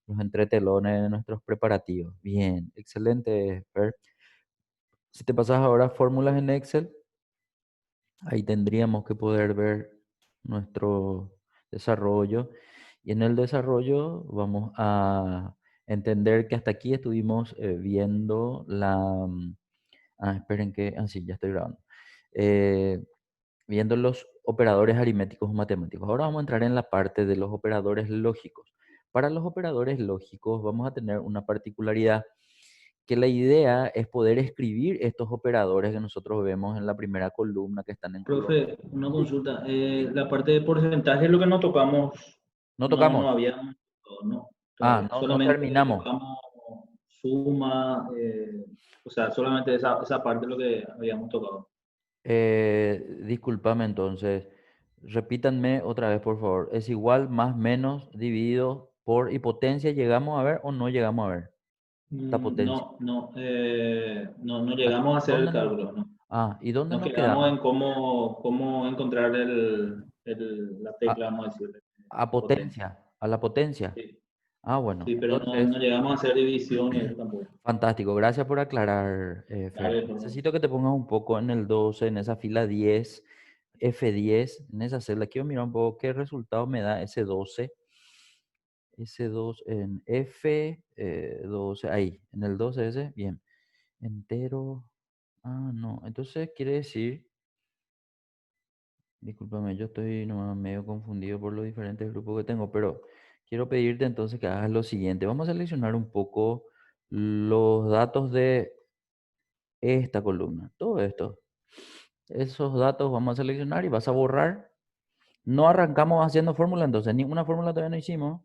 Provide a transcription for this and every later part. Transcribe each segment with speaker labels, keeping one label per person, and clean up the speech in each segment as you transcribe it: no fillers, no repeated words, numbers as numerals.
Speaker 1: los entretelones de nuestros preparativos. Bien, excelente, Fer. Si te pasas ahora a fórmulas en Excel, ahí tendríamos que poder ver nuestro desarrollo. Y en el desarrollo vamos a entender que hasta aquí estuvimos viendo esperen que... Ah, sí, ya estoy grabando. Eh, Viendo los operadores aritméticos o matemáticos. Ahora vamos a entrar en la parte de los operadores lógicos. Para los operadores lógicos vamos a tener una particularidad que la idea es poder escribir estos operadores que nosotros vemos en la primera columna que están en color.
Speaker 2: Profe, una consulta. La parte de porcentaje es lo que no tocamos,
Speaker 1: No
Speaker 2: no
Speaker 1: tocamos.
Speaker 2: habíamos tocado, no,
Speaker 1: Ah,
Speaker 2: todavía.
Speaker 1: no
Speaker 2: Solamente
Speaker 1: terminamos.
Speaker 2: tocamos suma, o sea, solamente esa parte es lo que habíamos tocado.
Speaker 1: Discúlpame entonces. Repítanme otra vez, por favor. ¿Es igual más menos dividido por y potencia llegamos a ver o no llegamos a ver? La potencia.
Speaker 2: No
Speaker 1: ¿A
Speaker 2: llegamos a hacer el
Speaker 1: ¿Dónde nos...
Speaker 2: cálculo, no.
Speaker 1: Ah, ¿y dónde
Speaker 2: Nos
Speaker 1: nos
Speaker 2: quedamos
Speaker 1: quedamos?
Speaker 2: en cómo encontrar la
Speaker 1: A,
Speaker 2: tecla, vamos a decirle,
Speaker 1: a
Speaker 2: de potencia.
Speaker 1: potencia. A la potencia.
Speaker 2: Sí,
Speaker 1: Ah, bueno.
Speaker 2: sí, pero no
Speaker 1: Entonces,
Speaker 2: llegamos a hacer división y eso tampoco.
Speaker 1: fantástico. Gracias por aclarar, Fer.
Speaker 2: Dale, perdón.
Speaker 1: Necesito que te pongas un poco en el 12, en esa fila 10, F10, en esa celda. Quiero mirar un poco qué resultado me da ese 12. Ese 2 en F12, ahí, en el 12 ese, bien. Entero. Ah, no. Entonces quiere decir, discúlpame, yo estoy nomás medio confundido por los diferentes grupos que tengo, pero quiero pedirte entonces que hagas lo siguiente. Vamos a seleccionar un poco los datos de esta columna, todo esto. Esos datos vamos a seleccionar y vas a borrar. No arrancamos haciendo fórmula, entonces ninguna fórmula todavía no hicimos.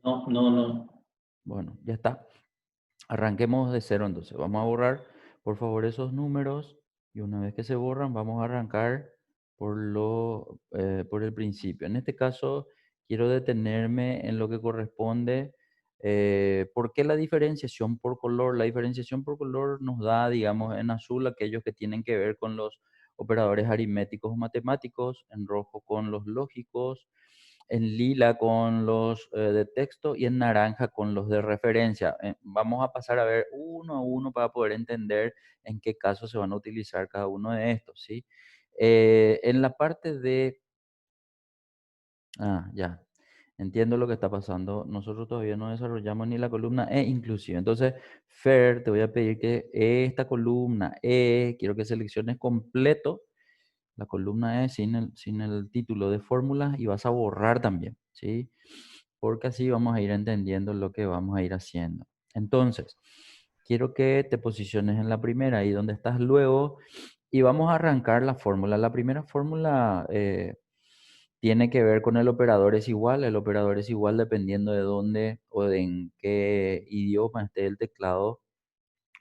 Speaker 2: No.
Speaker 1: Bueno, ya está. Arranquemos de cero entonces. Vamos a borrar, por favor, esos números y una vez que se borran, vamos a arrancar por el principio. En este caso, quiero detenerme en lo que corresponde. ¿Por qué la diferenciación por color? La diferenciación por color nos da, digamos, en azul aquellos que tienen que ver con los operadores aritméticos o matemáticos, en rojo con los lógicos, en lila con los de texto y en naranja con los de referencia. Vamos a pasar a ver uno a uno para poder entender en qué caso se van a utilizar cada uno de estos, ¿sí? En la parte de... Ah, ya. Entiendo lo que está pasando. Nosotros todavía no desarrollamos ni la columna E inclusive. Entonces, Fer, te voy a pedir que esta columna E, quiero que selecciones completo la columna E sin el título de fórmulas y vas a borrar también, ¿sí? Porque así vamos a ir entendiendo lo que vamos a ir haciendo. Entonces, quiero que te posiciones en la primera, ahí donde estás luego, y vamos a arrancar la fórmula. La primera fórmula tiene que ver con el operador es igual. El operador es igual dependiendo de dónde o de en qué idioma esté el teclado.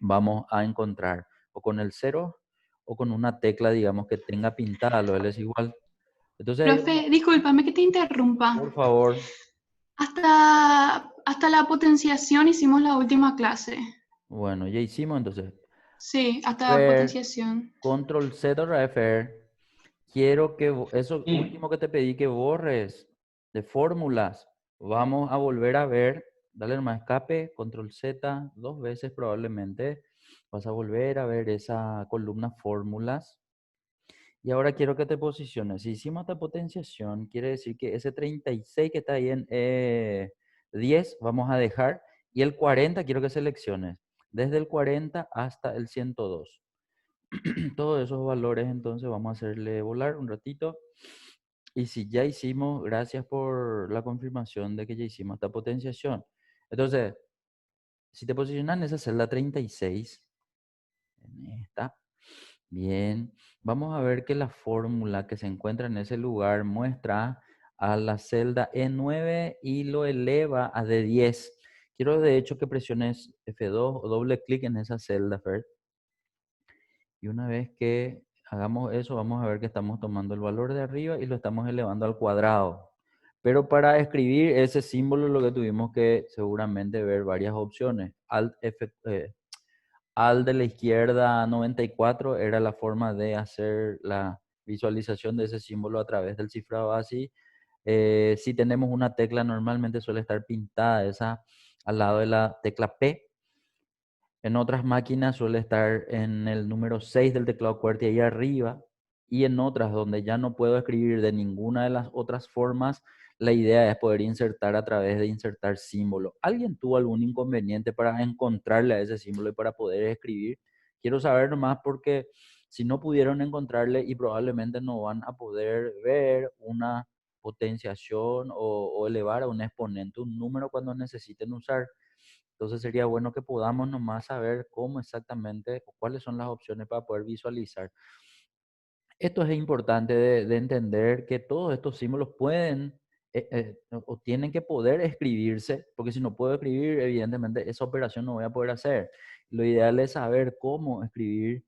Speaker 1: Vamos a encontrar o con el cero o con una tecla, digamos, que tenga pintada lo L es igual. Entonces ahí
Speaker 3: Profe,
Speaker 1: vamos,
Speaker 3: discúlpame que te interrumpa.
Speaker 1: por favor.
Speaker 3: Hasta la potenciación hicimos la última clase.
Speaker 1: Bueno, ya hicimos entonces.
Speaker 3: Sí, hasta
Speaker 1: Fer,
Speaker 3: potenciación.
Speaker 1: control Z otra vez, Fer. Quiero que eso
Speaker 2: Sí,
Speaker 1: último que te pedí que borres de fórmulas. Vamos a volver a ver. Dale nomás escape, control Z, dos veces probablemente. Vas a volver a ver esa columna fórmulas. Y ahora quiero que te posiciones. Si hicimos esta potenciación, quiere decir que ese 36 que está ahí en 10 vamos a dejar. Y el 40 quiero que selecciones. Desde el 40 hasta el 102. Todos esos valores entonces vamos a hacerle volar un ratito. Y si ya hicimos, gracias por la confirmación de que ya hicimos esta potenciación. Entonces, si te posicionas en esa celda 36, en esta, bien, vamos a ver que la fórmula que se encuentra en ese lugar muestra a la celda E9 y lo eleva a D10. Quiero de hecho que presiones F2 o doble clic en esa celda, Fer. Y una vez que hagamos eso, vamos a ver que estamos tomando el valor de arriba y lo estamos elevando al cuadrado. Pero para escribir ese símbolo lo que tuvimos que seguramente ver varias opciones. Alt de la izquierda 94 era la forma de hacer la visualización de ese símbolo a través del cifrado así. Si tenemos una tecla, normalmente suele estar pintada esa al lado de la tecla P. En otras máquinas suele estar en el número 6 del teclado QWERTY ahí arriba. Y en otras donde ya no puedo escribir de ninguna de las otras formas, la idea es poder insertar a través de insertar símbolo. ¿Alguien tuvo algún inconveniente para encontrarle a ese símbolo y para poder escribir? Quiero saber nomás porque si no pudieron encontrarle y probablemente no van a poder ver una potenciación o elevar a un exponente, un número cuando necesiten usar. Entonces sería bueno que podamos nomás saber cómo exactamente, o cuáles son las opciones para poder visualizar. Esto es importante de entender que todos estos símbolos pueden o tienen que poder escribirse, porque si no puedo escribir, evidentemente esa operación no voy a poder hacer. Lo ideal es saber cómo escribir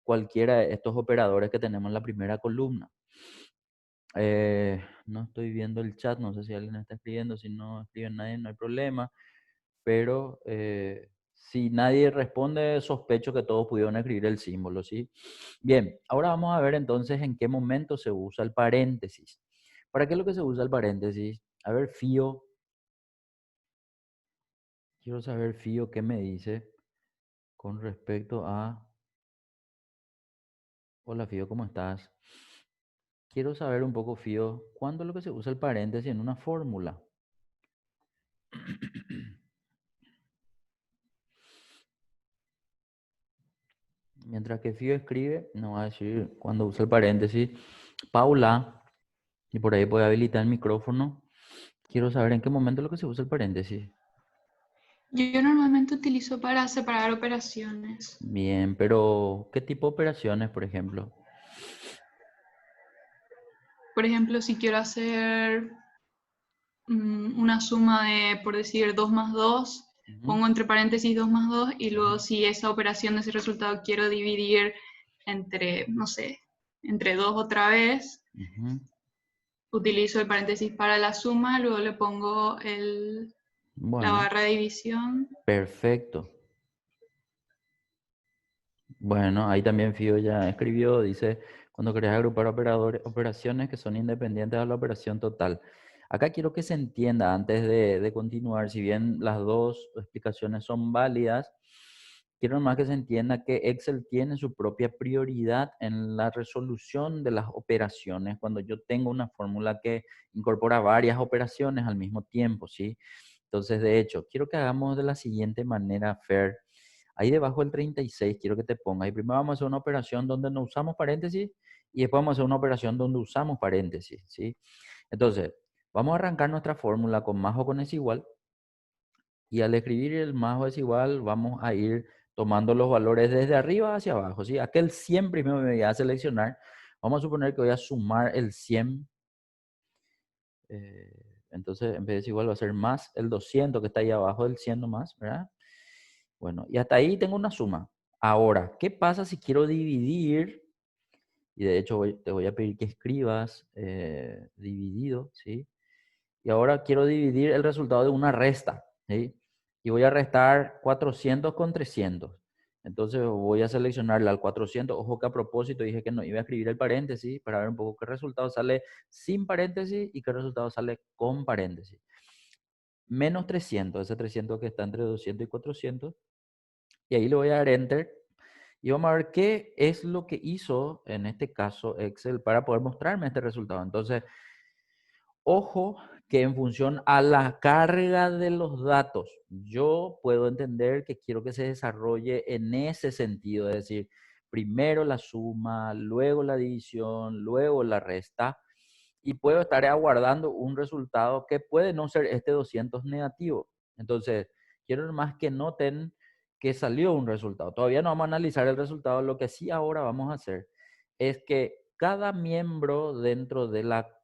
Speaker 1: cualquiera de estos operadores que tenemos en la primera columna. No estoy viendo el chat, no sé si alguien está escribiendo, si no escribe nadie no hay problema, pero si nadie responde, sospecho que todos pudieron escribir el símbolo, ¿sí? Bien, ahora vamos a ver entonces en qué momento se usa el paréntesis. ¿Para qué es lo que se usa el paréntesis? A ver, Fío, quiero saber, Fío, qué me dice con respecto a... Hola, Fío, ¿cómo estás? Quiero saber un poco, Fío, ¿cuándo es lo que se usa el paréntesis en una fórmula? Mientras que Fío escribe, no va a decir cuando usa el paréntesis. Paula, y por ahí puede habilitar el micrófono. Quiero saber en qué momento es lo que se usa el paréntesis.
Speaker 3: Yo normalmente utilizo para separar operaciones.
Speaker 1: Bien, pero ¿qué tipo de operaciones, por ejemplo?
Speaker 3: Por ejemplo, si quiero hacer una suma de, por decir, 2 más 2,
Speaker 1: Ujú,
Speaker 3: pongo entre paréntesis 2 más 2 y luego
Speaker 1: ujú,
Speaker 3: si esa operación, ese resultado quiero dividir entre, no sé, entre 2 otra vez,
Speaker 1: ujú.
Speaker 3: utilizo el paréntesis para la suma, luego le pongo la
Speaker 1: Bueno,
Speaker 3: barra de división.
Speaker 1: perfecto. Bueno, ahí también Fío ya escribió, dice, cuando querés agrupar operaciones que son independientes de la operación total. Acá quiero que se entienda antes de continuar, si bien las dos explicaciones son válidas, quiero más que se entienda que Excel tiene su propia prioridad en la resolución de las operaciones cuando yo tengo una fórmula que incorpora varias operaciones al mismo tiempo, ¿sí? Entonces, de hecho, quiero que hagamos de la siguiente manera, Fer. Ahí debajo del 36 quiero que te ponga. Y primero vamos a hacer una operación donde no usamos paréntesis y después vamos a hacer una operación donde usamos paréntesis, ¿sí? Entonces, vamos a arrancar nuestra fórmula con más o con es igual. Y al escribir el más o es igual, vamos a ir tomando los valores desde arriba hacia abajo, ¿sí? Aquel 100 primero me voy a seleccionar. Vamos a suponer que voy a sumar el 100. Entonces, en vez de es igual, va a ser más el 200 que está ahí abajo del 100 nomás, ¿verdad? Bueno, y hasta ahí tengo una suma. Ahora, ¿qué pasa si quiero dividir? Y de hecho te voy a pedir que escribas dividido, ¿sí? Y ahora quiero dividir el resultado de una resta, ¿sí? Y voy a restar 400 con 300. Entonces voy a seleccionarle al 400. Ojo que a propósito dije que no iba a escribir el paréntesis para ver un poco qué resultado sale sin paréntesis y qué resultado sale con paréntesis. Menos 300, ese 300 que está entre 200 y 400. Y ahí le voy a dar Enter. Y vamos a ver qué es lo que hizo en este caso Excel para poder mostrarme este resultado. Entonces, ojo que en función a la carga de los datos, yo puedo entender que quiero que se desarrolle en ese sentido, es decir, primero la suma, luego la división, luego la resta, y puedo estar aguardando un resultado que puede no ser este 200 negativo. Entonces, quiero más que noten que salió un resultado. Todavía no vamos a analizar el resultado. Lo que sí ahora vamos a hacer es que cada miembro dentro de la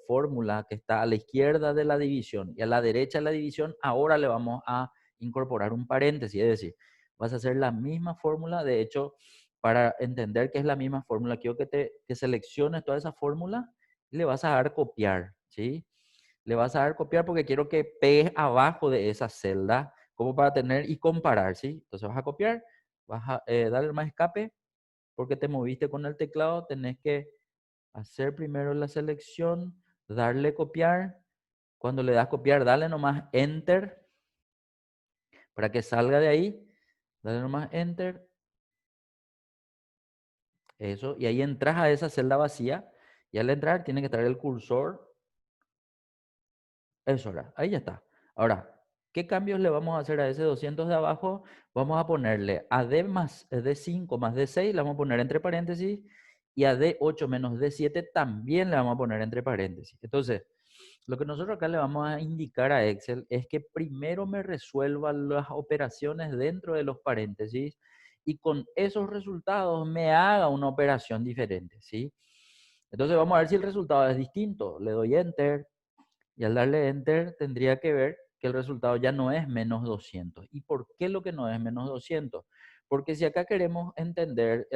Speaker 1: fórmula que está a la izquierda de la división y a la derecha de la división, ahora le vamos a incorporar un paréntesis. Es decir, vas a hacer la misma fórmula. De hecho, para entender que es la misma fórmula, quiero que selecciones toda esa fórmula y le vas a dar copiar, ¿sí? Le vas a dar copiar porque quiero que pegues abajo de esa celda como para tener y comparar, ¿sí? Entonces vas a copiar, vas a darle más escape porque te moviste con el teclado, tenés que hacer primero la selección, darle copiar. Cuando le das copiar, dale nomás Enter para que salga de ahí. Dale nomás Enter. Eso. Y ahí entras a esa celda vacía. Y al entrar tiene que estar el cursor. Eso ahora. Ahí ya está. Ahora, ¿qué cambios le vamos a hacer a ese 200 de abajo? Vamos a ponerle a D más D5 más D6, le vamos a poner entre paréntesis. Y a D8 menos D7 también le vamos a poner entre paréntesis. Entonces, lo que nosotros acá le vamos a indicar a Excel es que primero me resuelva las operaciones dentro de los paréntesis y con esos resultados me haga una operación diferente, ¿sí? Entonces vamos a ver si el resultado es distinto. Le doy Enter y al darle Enter tendría que ver que el resultado ya no es menos 200. ¿Y por qué lo que no es menos 200? Porque si acá queremos entender,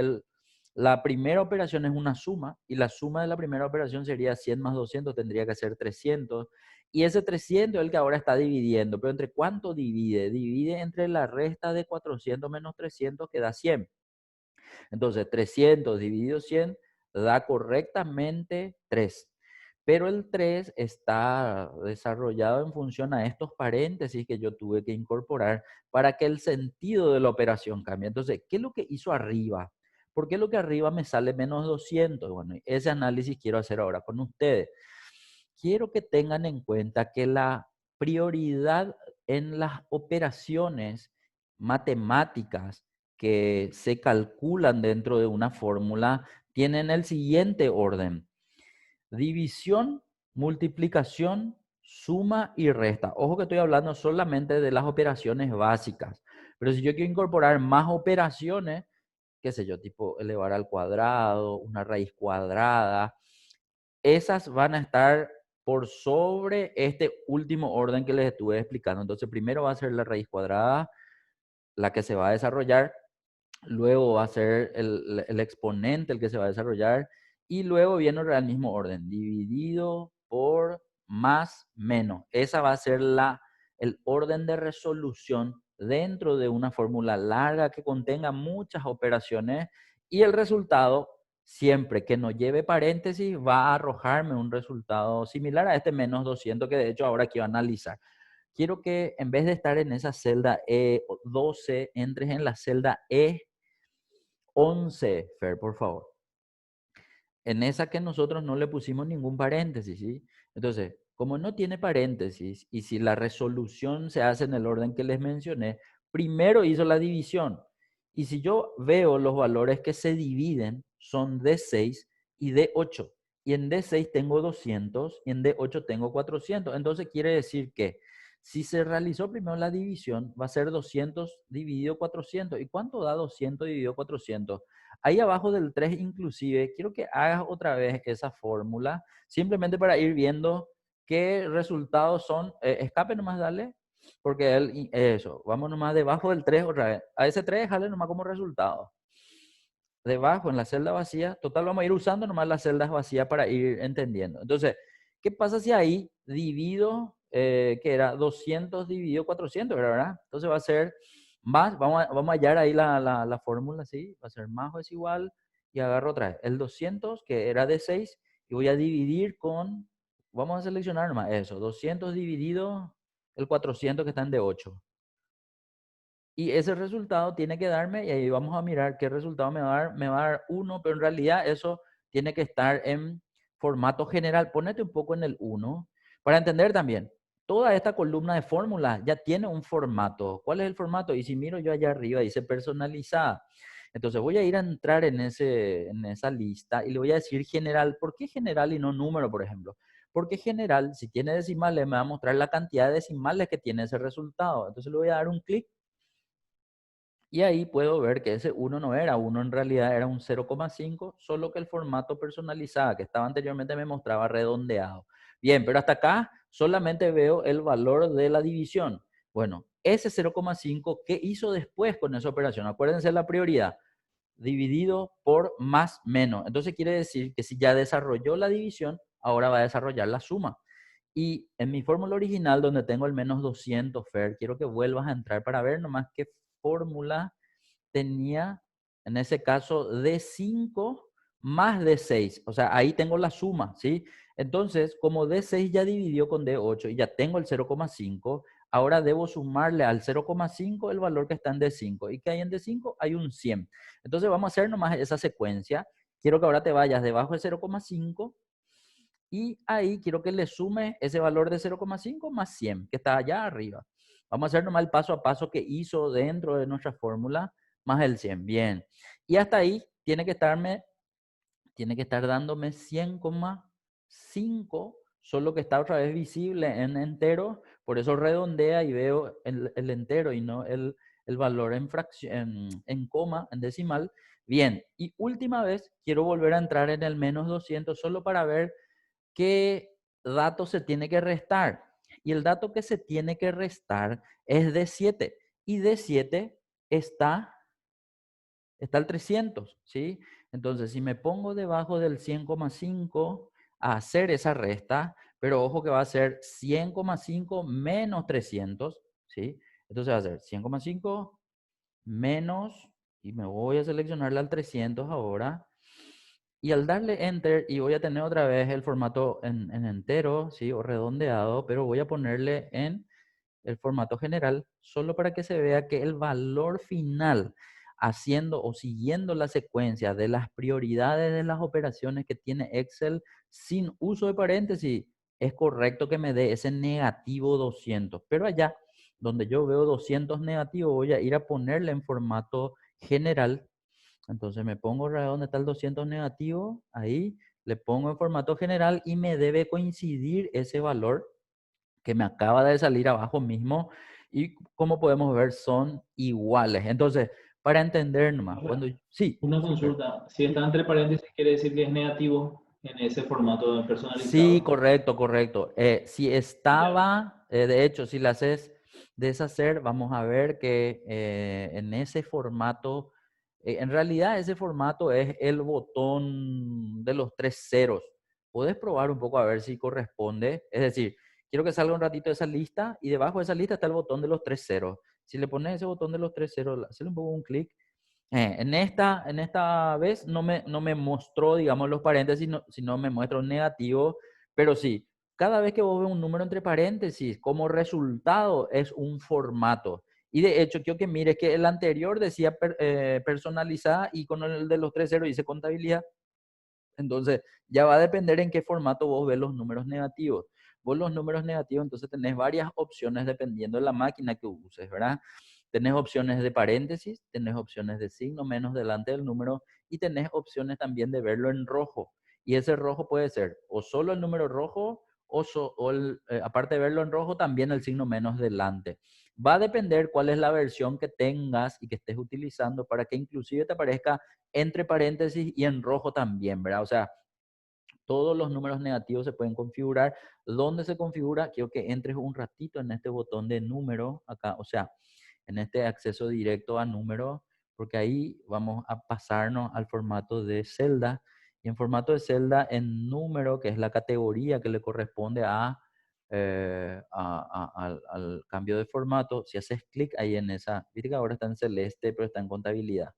Speaker 1: la primera operación es una suma y la suma de la primera operación sería 100 más 200, tendría que ser 300. Y ese 300 es el que ahora está dividiendo. ¿Pero entre cuánto divide? Divide entre la resta de 400 menos 300 que da 100. Entonces 300 dividido 100 da correctamente 3. Pero el 3 está desarrollado en función a estos paréntesis que yo tuve que incorporar para que el sentido de la operación cambie. Entonces, ¿qué es lo que hizo arriba? ¿Por qué lo que arriba me sale menos 200? Bueno, ese análisis quiero hacer ahora con ustedes. Quiero que tengan en cuenta que la prioridad en las operaciones matemáticas que se calculan dentro de una fórmula tienen el siguiente orden: división, multiplicación, suma y resta. Ojo que estoy hablando solamente de las operaciones básicas. Pero si yo quiero incorporar más operaciones, qué sé yo, tipo elevar al cuadrado, una raíz cuadrada, esas van a estar por sobre este último orden que les estuve explicando. Entonces, primero va a ser la raíz cuadrada, la que se va a desarrollar. Luego va a ser el exponente el que se va a desarrollar. Y luego viene el mismo orden, dividido por más menos. Esa va a ser el orden de resolución dentro de una fórmula larga que contenga muchas operaciones. Y el resultado, siempre que no lleve paréntesis, va a arrojarme un resultado similar a este menos 200 que de hecho ahora quiero analizar. Quiero que en vez de estar en esa celda E12, entres en la celda E11, Fer, por favor. En esa que nosotros no le pusimos ningún paréntesis, ¿sí? Entonces, como no tiene paréntesis y si la resolución se hace en el orden que les mencioné, primero hizo la división. Y si yo veo los valores que se dividen, son D6 y D8. Y en D6 tengo 200 y en D8 tengo 400. Entonces quiere decir que si se realizó primero la división, va a ser 200 dividido 400. ¿Y cuánto da 200 dividido 400? Ahí abajo del 3 inclusive, quiero que hagas otra vez esa fórmula, simplemente para ir viendo qué resultados son. Escape nomás, dale, porque eso, vamos nomás debajo del 3 otra vez. A ese 3 dale nomás como resultado. Debajo, en la celda vacía, total vamos a ir usando nomás las celdas vacías para ir entendiendo. Entonces, ¿qué pasa si ahí divido, que era 200 dividido 400, ¿verdad? Entonces va a ser más, vamos a hallar ahí la fórmula, ¿sí? Va a ser más o es igual, y agarro otra vez el 200, que era de 6, y voy a dividir con, vamos a seleccionar nomás eso, 200 dividido el 400 que está en de 8. Y ese resultado tiene que darme, y ahí vamos a mirar qué resultado me va a dar 1, pero en realidad eso tiene que estar en formato general. Ponete un poco en el 1 para entender también. Toda esta columna de fórmulas ya tiene un formato. ¿Cuál es el formato? Y si miro yo allá arriba, dice personalizada. Entonces voy a ir a entrar en esa lista y le voy a decir general. ¿Por qué general y no número, por ejemplo? Porque general, si tiene decimales, me va a mostrar la cantidad de decimales que tiene ese resultado. Entonces le voy a dar un clic. Y ahí puedo ver que ese 1 no era 1, en realidad era un 0,5, solo que el formato personalizado que estaba anteriormente me mostraba redondeado. Bien, pero hasta acá solamente veo el valor de la división. Bueno, ese 0,5, ¿qué hizo después con esa operación? Acuérdense la prioridad, dividido por más menos. Entonces quiere decir que si ya desarrolló la división, ahora va a desarrollar la suma. Y en mi fórmula original, donde tengo el menos 200, Fer, quiero que vuelvas a entrar para ver nomás qué fórmula tenía, en ese caso, D5 más D6. O sea, ahí tengo la suma, ¿sí? Entonces, como D6 ya dividió con D8 y ya tengo el 0,5, ahora debo sumarle al 0,5 el valor que está en D5. ¿Y qué hay en D5? Hay un 100. Entonces vamos a hacer nomás esa secuencia. Quiero que ahora te vayas debajo de 0,5 y ahí quiero que le sume ese valor de 0,5 más 100, que está allá arriba. Vamos a hacer nomás el paso a paso que hizo dentro de nuestra fórmula, más el 100. Bien. Y hasta ahí tiene que estar dándome 100,5, solo que está otra vez visible en entero, por eso redondea y veo el entero y no el valor en fracción, en coma, en decimal. Bien, y última vez quiero volver a entrar en el menos 200 solo para ver qué dato se tiene que restar. Y el dato que se tiene que restar es D7. Y D7 está el 300, ¿sí? Entonces, si me pongo debajo del 100,5 a hacer esa resta, pero ojo que va a ser 100,5 menos 300, ¿sí? Entonces va a ser 100,5 menos, y me voy a seleccionarle al 300 ahora, y al darle Enter, y voy a tener otra vez el formato en entero, ¿sí? O redondeado, pero voy a ponerle en el formato general, solo para que se vea que el valor final, haciendo o siguiendo la secuencia de las prioridades de las operaciones que tiene Excel sin uso de paréntesis, es correcto que me dé ese negativo 200. Pero allá donde yo veo 200 negativo, voy a ir a ponerle en formato general. Entonces me pongo donde está el 200 negativo, ahí le pongo en formato general y me debe coincidir ese valor que me acaba de salir abajo mismo, y como podemos ver son iguales. Entonces, para entender nomás,
Speaker 2: Ahora,
Speaker 1: sí,
Speaker 2: una
Speaker 1: sí,
Speaker 2: consulta. Si está entre paréntesis, quiere decir que es negativo en ese formato
Speaker 1: sí,
Speaker 2: personalizado.
Speaker 1: correcto, correcto. Si
Speaker 2: Ya.
Speaker 1: estaba, de hecho, si la haces deshacer, vamos a ver que en ese formato, en realidad ese formato es el botón de los tres ceros. Puedes probar un poco a ver si corresponde. Es decir, quiero que salga un ratito de esa lista y debajo de esa lista está el botón de los tres ceros. Si le pones ese botón de los tres ceros, hazle un poco un clic. En esta vez no me mostró, digamos, los paréntesis, sino me muestra un negativo, pero sí, cada vez que vos ves un número entre paréntesis, como resultado es un formato. Y de hecho, quiero que mires que el anterior decía personalizada y con el de los tres ceros dice contabilidad. Entonces, ya va a depender en qué formato vos ves los números negativos. Vos los números negativos, entonces tenés varias opciones dependiendo de la máquina que uses, ¿verdad? Tenés opciones de paréntesis, tenés opciones de signo menos delante del número y tenés opciones también de verlo en rojo. Y ese rojo puede ser o solo el número rojo o aparte de verlo en rojo, también el signo menos delante. Va a depender cuál es la versión que tengas y que estés utilizando para que inclusive te aparezca entre paréntesis y en rojo también, ¿verdad? O sea, todos los números negativos se pueden configurar. ¿Dónde se configura? Quiero que entres un ratito en este botón de número acá, o sea, en este acceso directo a número, porque ahí vamos a pasarnos al formato de celda. Y en formato de celda, en número, que es la categoría que le corresponde al cambio de formato, si haces clic ahí en esa, viste que ahora está en celeste, pero está en contabilidad.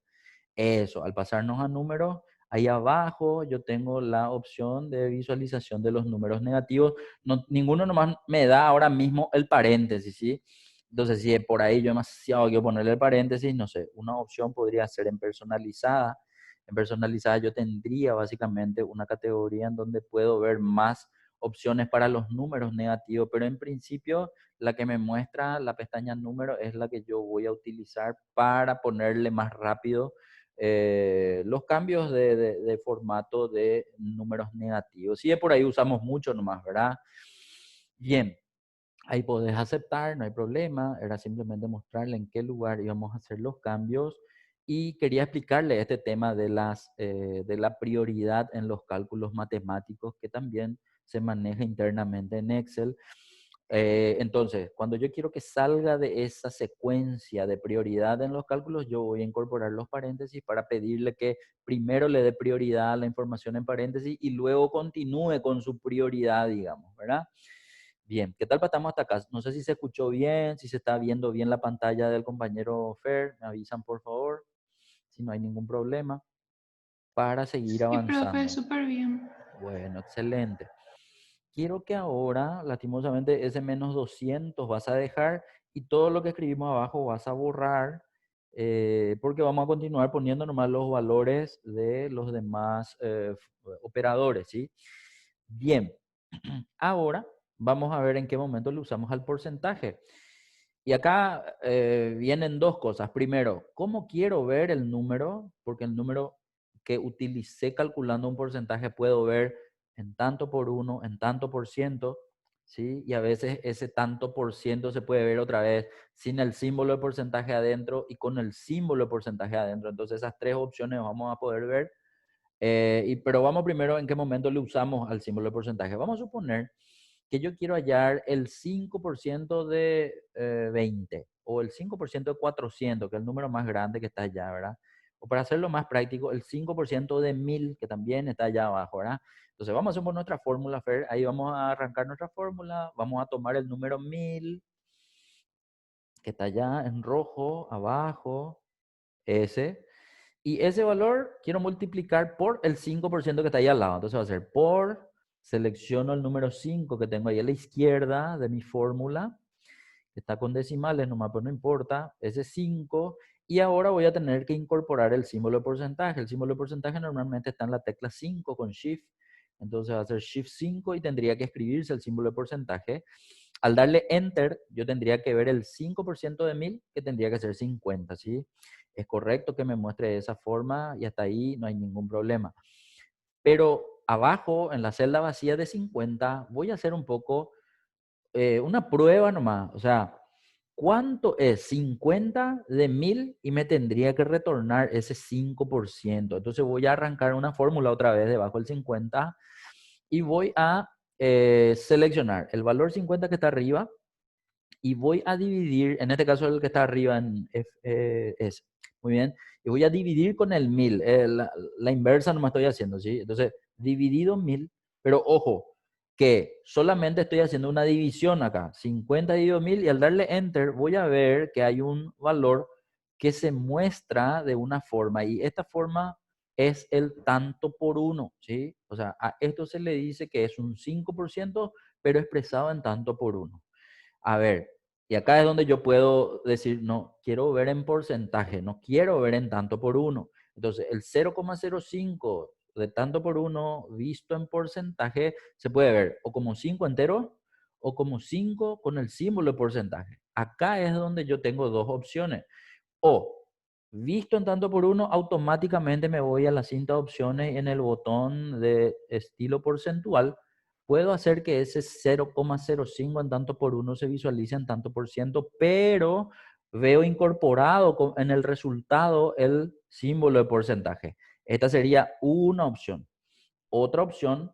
Speaker 1: Eso, al pasarnos a números, ahí abajo yo tengo la opción de visualización de los números negativos. No, ninguno nomás me da ahora mismo el paréntesis, ¿sí? Entonces, si por ahí yo demasiado quiero ponerle el paréntesis, no sé, una opción podría ser en personalizada. En personalizada yo tendría básicamente una categoría en donde puedo ver más opciones para los números negativos, pero en principio la que me muestra la pestaña número es la que yo voy a utilizar para ponerle más rápido los cambios de formato de números negativos. Si de por ahí usamos mucho nomás, ¿verdad? Bien, ahí podés aceptar, no hay problema. Era simplemente mostrarle en qué lugar íbamos a hacer los cambios. Y quería explicarle este tema de la prioridad en los cálculos matemáticos que también se maneja internamente en Excel. Entonces, cuando yo quiero que salga de esa secuencia de prioridad en los cálculos, yo voy a incorporar los paréntesis para pedirle que primero le dé prioridad a la información en paréntesis y luego continúe con su prioridad, digamos, ¿verdad? Bien, ¿qué tal estamos hasta acá? No sé si se escuchó bien, si se está viendo bien la pantalla del compañero Fer, me avisan por favor, si no hay ningún problema. para seguir
Speaker 3: Sí, profe,
Speaker 1: avanzando.
Speaker 3: súper bien.
Speaker 1: Bueno, excelente. Quiero que ahora, lastimosamente, ese menos 200 vas a dejar y todo lo que escribimos abajo vas a borrar, porque vamos a continuar poniendo nomás los valores de los demás operadores, ¿sí? Bien, ahora vamos a ver en qué momento le usamos al porcentaje. Y acá vienen dos cosas. Primero, ¿cómo quiero ver el número? Porque el número que utilicé calculando un porcentaje puedo ver en tanto por uno, en tanto por ciento, ¿sí? Y a veces ese tanto por ciento se puede ver otra vez sin el símbolo de porcentaje adentro y con el símbolo de porcentaje adentro. Entonces esas tres opciones vamos a poder ver. Pero vamos primero en qué momento le usamos al símbolo de porcentaje. Vamos a suponer que yo quiero hallar el 5% de 20 o el 5% de 400, que es el número más grande que está allá, ¿verdad? O para hacerlo más práctico, el 5% de 1000, que también está allá abajo, ¿verdad? Entonces vamos a hacer nuestra fórmula, Fer. Ahí vamos a arrancar nuestra fórmula. Vamos a tomar el número 1000, que está allá en rojo, abajo, ese. Y ese valor quiero multiplicar por el 5% que está ahí al lado. Entonces va a ser por, selecciono el número 5 que tengo ahí a la izquierda de mi fórmula, que está con decimales nomás, pero no importa, ese 5. Y ahora voy a tener que incorporar el símbolo de porcentaje. El símbolo de porcentaje normalmente está en la tecla 5 con Shift. Entonces va a ser Shift 5 y tendría que escribirse el símbolo de porcentaje. Al darle Enter, yo tendría que ver el 5% de 1000, que tendría que ser 50, ¿sí? Es correcto que me muestre de esa forma y hasta ahí no hay ningún problema. Pero abajo, en la celda vacía de 50, voy a hacer un poco una prueba nomás. O sea, ¿cuánto es 50 de 1000? Y me tendría que retornar ese 5%. Entonces voy a arrancar una fórmula otra vez debajo del 50 y voy a seleccionar el valor 50 que está arriba y voy a dividir, en este caso el que está arriba en es, muy bien, y voy a dividir con el 1000, la inversa no me estoy haciendo, ¿sí? Entonces, dividido 1000, pero ojo, que solamente estoy haciendo una división acá, 50 dividido 1000, y al darle Enter voy a ver que hay un valor que se muestra de una forma, y esta forma es el tanto por uno, ¿sí? O sea, a esto se le dice que es un 5%, pero expresado en tanto por uno. A ver, y acá es donde yo puedo decir, no, quiero ver en porcentaje, no quiero ver en tanto por uno. Entonces, el 0,05 de tanto por uno visto en porcentaje se puede ver o como 5 entero o como 5 con el símbolo de porcentaje. Acá es donde yo tengo dos opciones. O visto en tanto por uno, automáticamente me voy a la cinta de opciones y en el botón de estilo porcentual puedo hacer que ese 0,05 en tanto por uno se visualice en tanto por ciento, pero veo incorporado en el resultado el símbolo de porcentaje. Esta sería una opción. Otra opción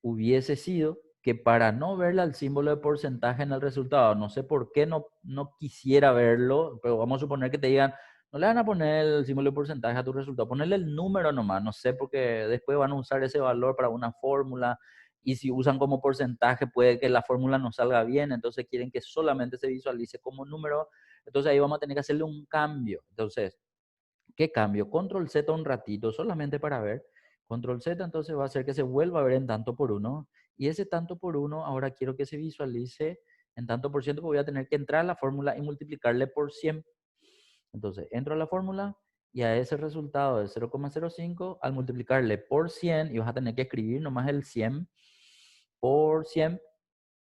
Speaker 1: hubiese sido que para no verle al símbolo de porcentaje en el resultado, no sé por qué no quisiera verlo, pero vamos a suponer que te digan, no le van a poner el símbolo de porcentaje a tu resultado, ponerle el número nomás, no sé, porque después van a usar ese valor para una fórmula y si usan como porcentaje puede que la fórmula no salga bien, entonces quieren que solamente se visualice como número, entonces ahí vamos a tener que hacerle un cambio. Entonces, ¿qué cambio? Control Z un ratito solamente para ver. Control Z entonces va a hacer que se vuelva a ver en tanto por uno. Y ese tanto por uno ahora quiero que se visualice en tanto por ciento, porque voy a tener que entrar a la fórmula y multiplicarle por 100. Entonces entro a la fórmula y a ese resultado de 0,05 al multiplicarle por 100 y vas a tener que escribir nomás el 100 por 100,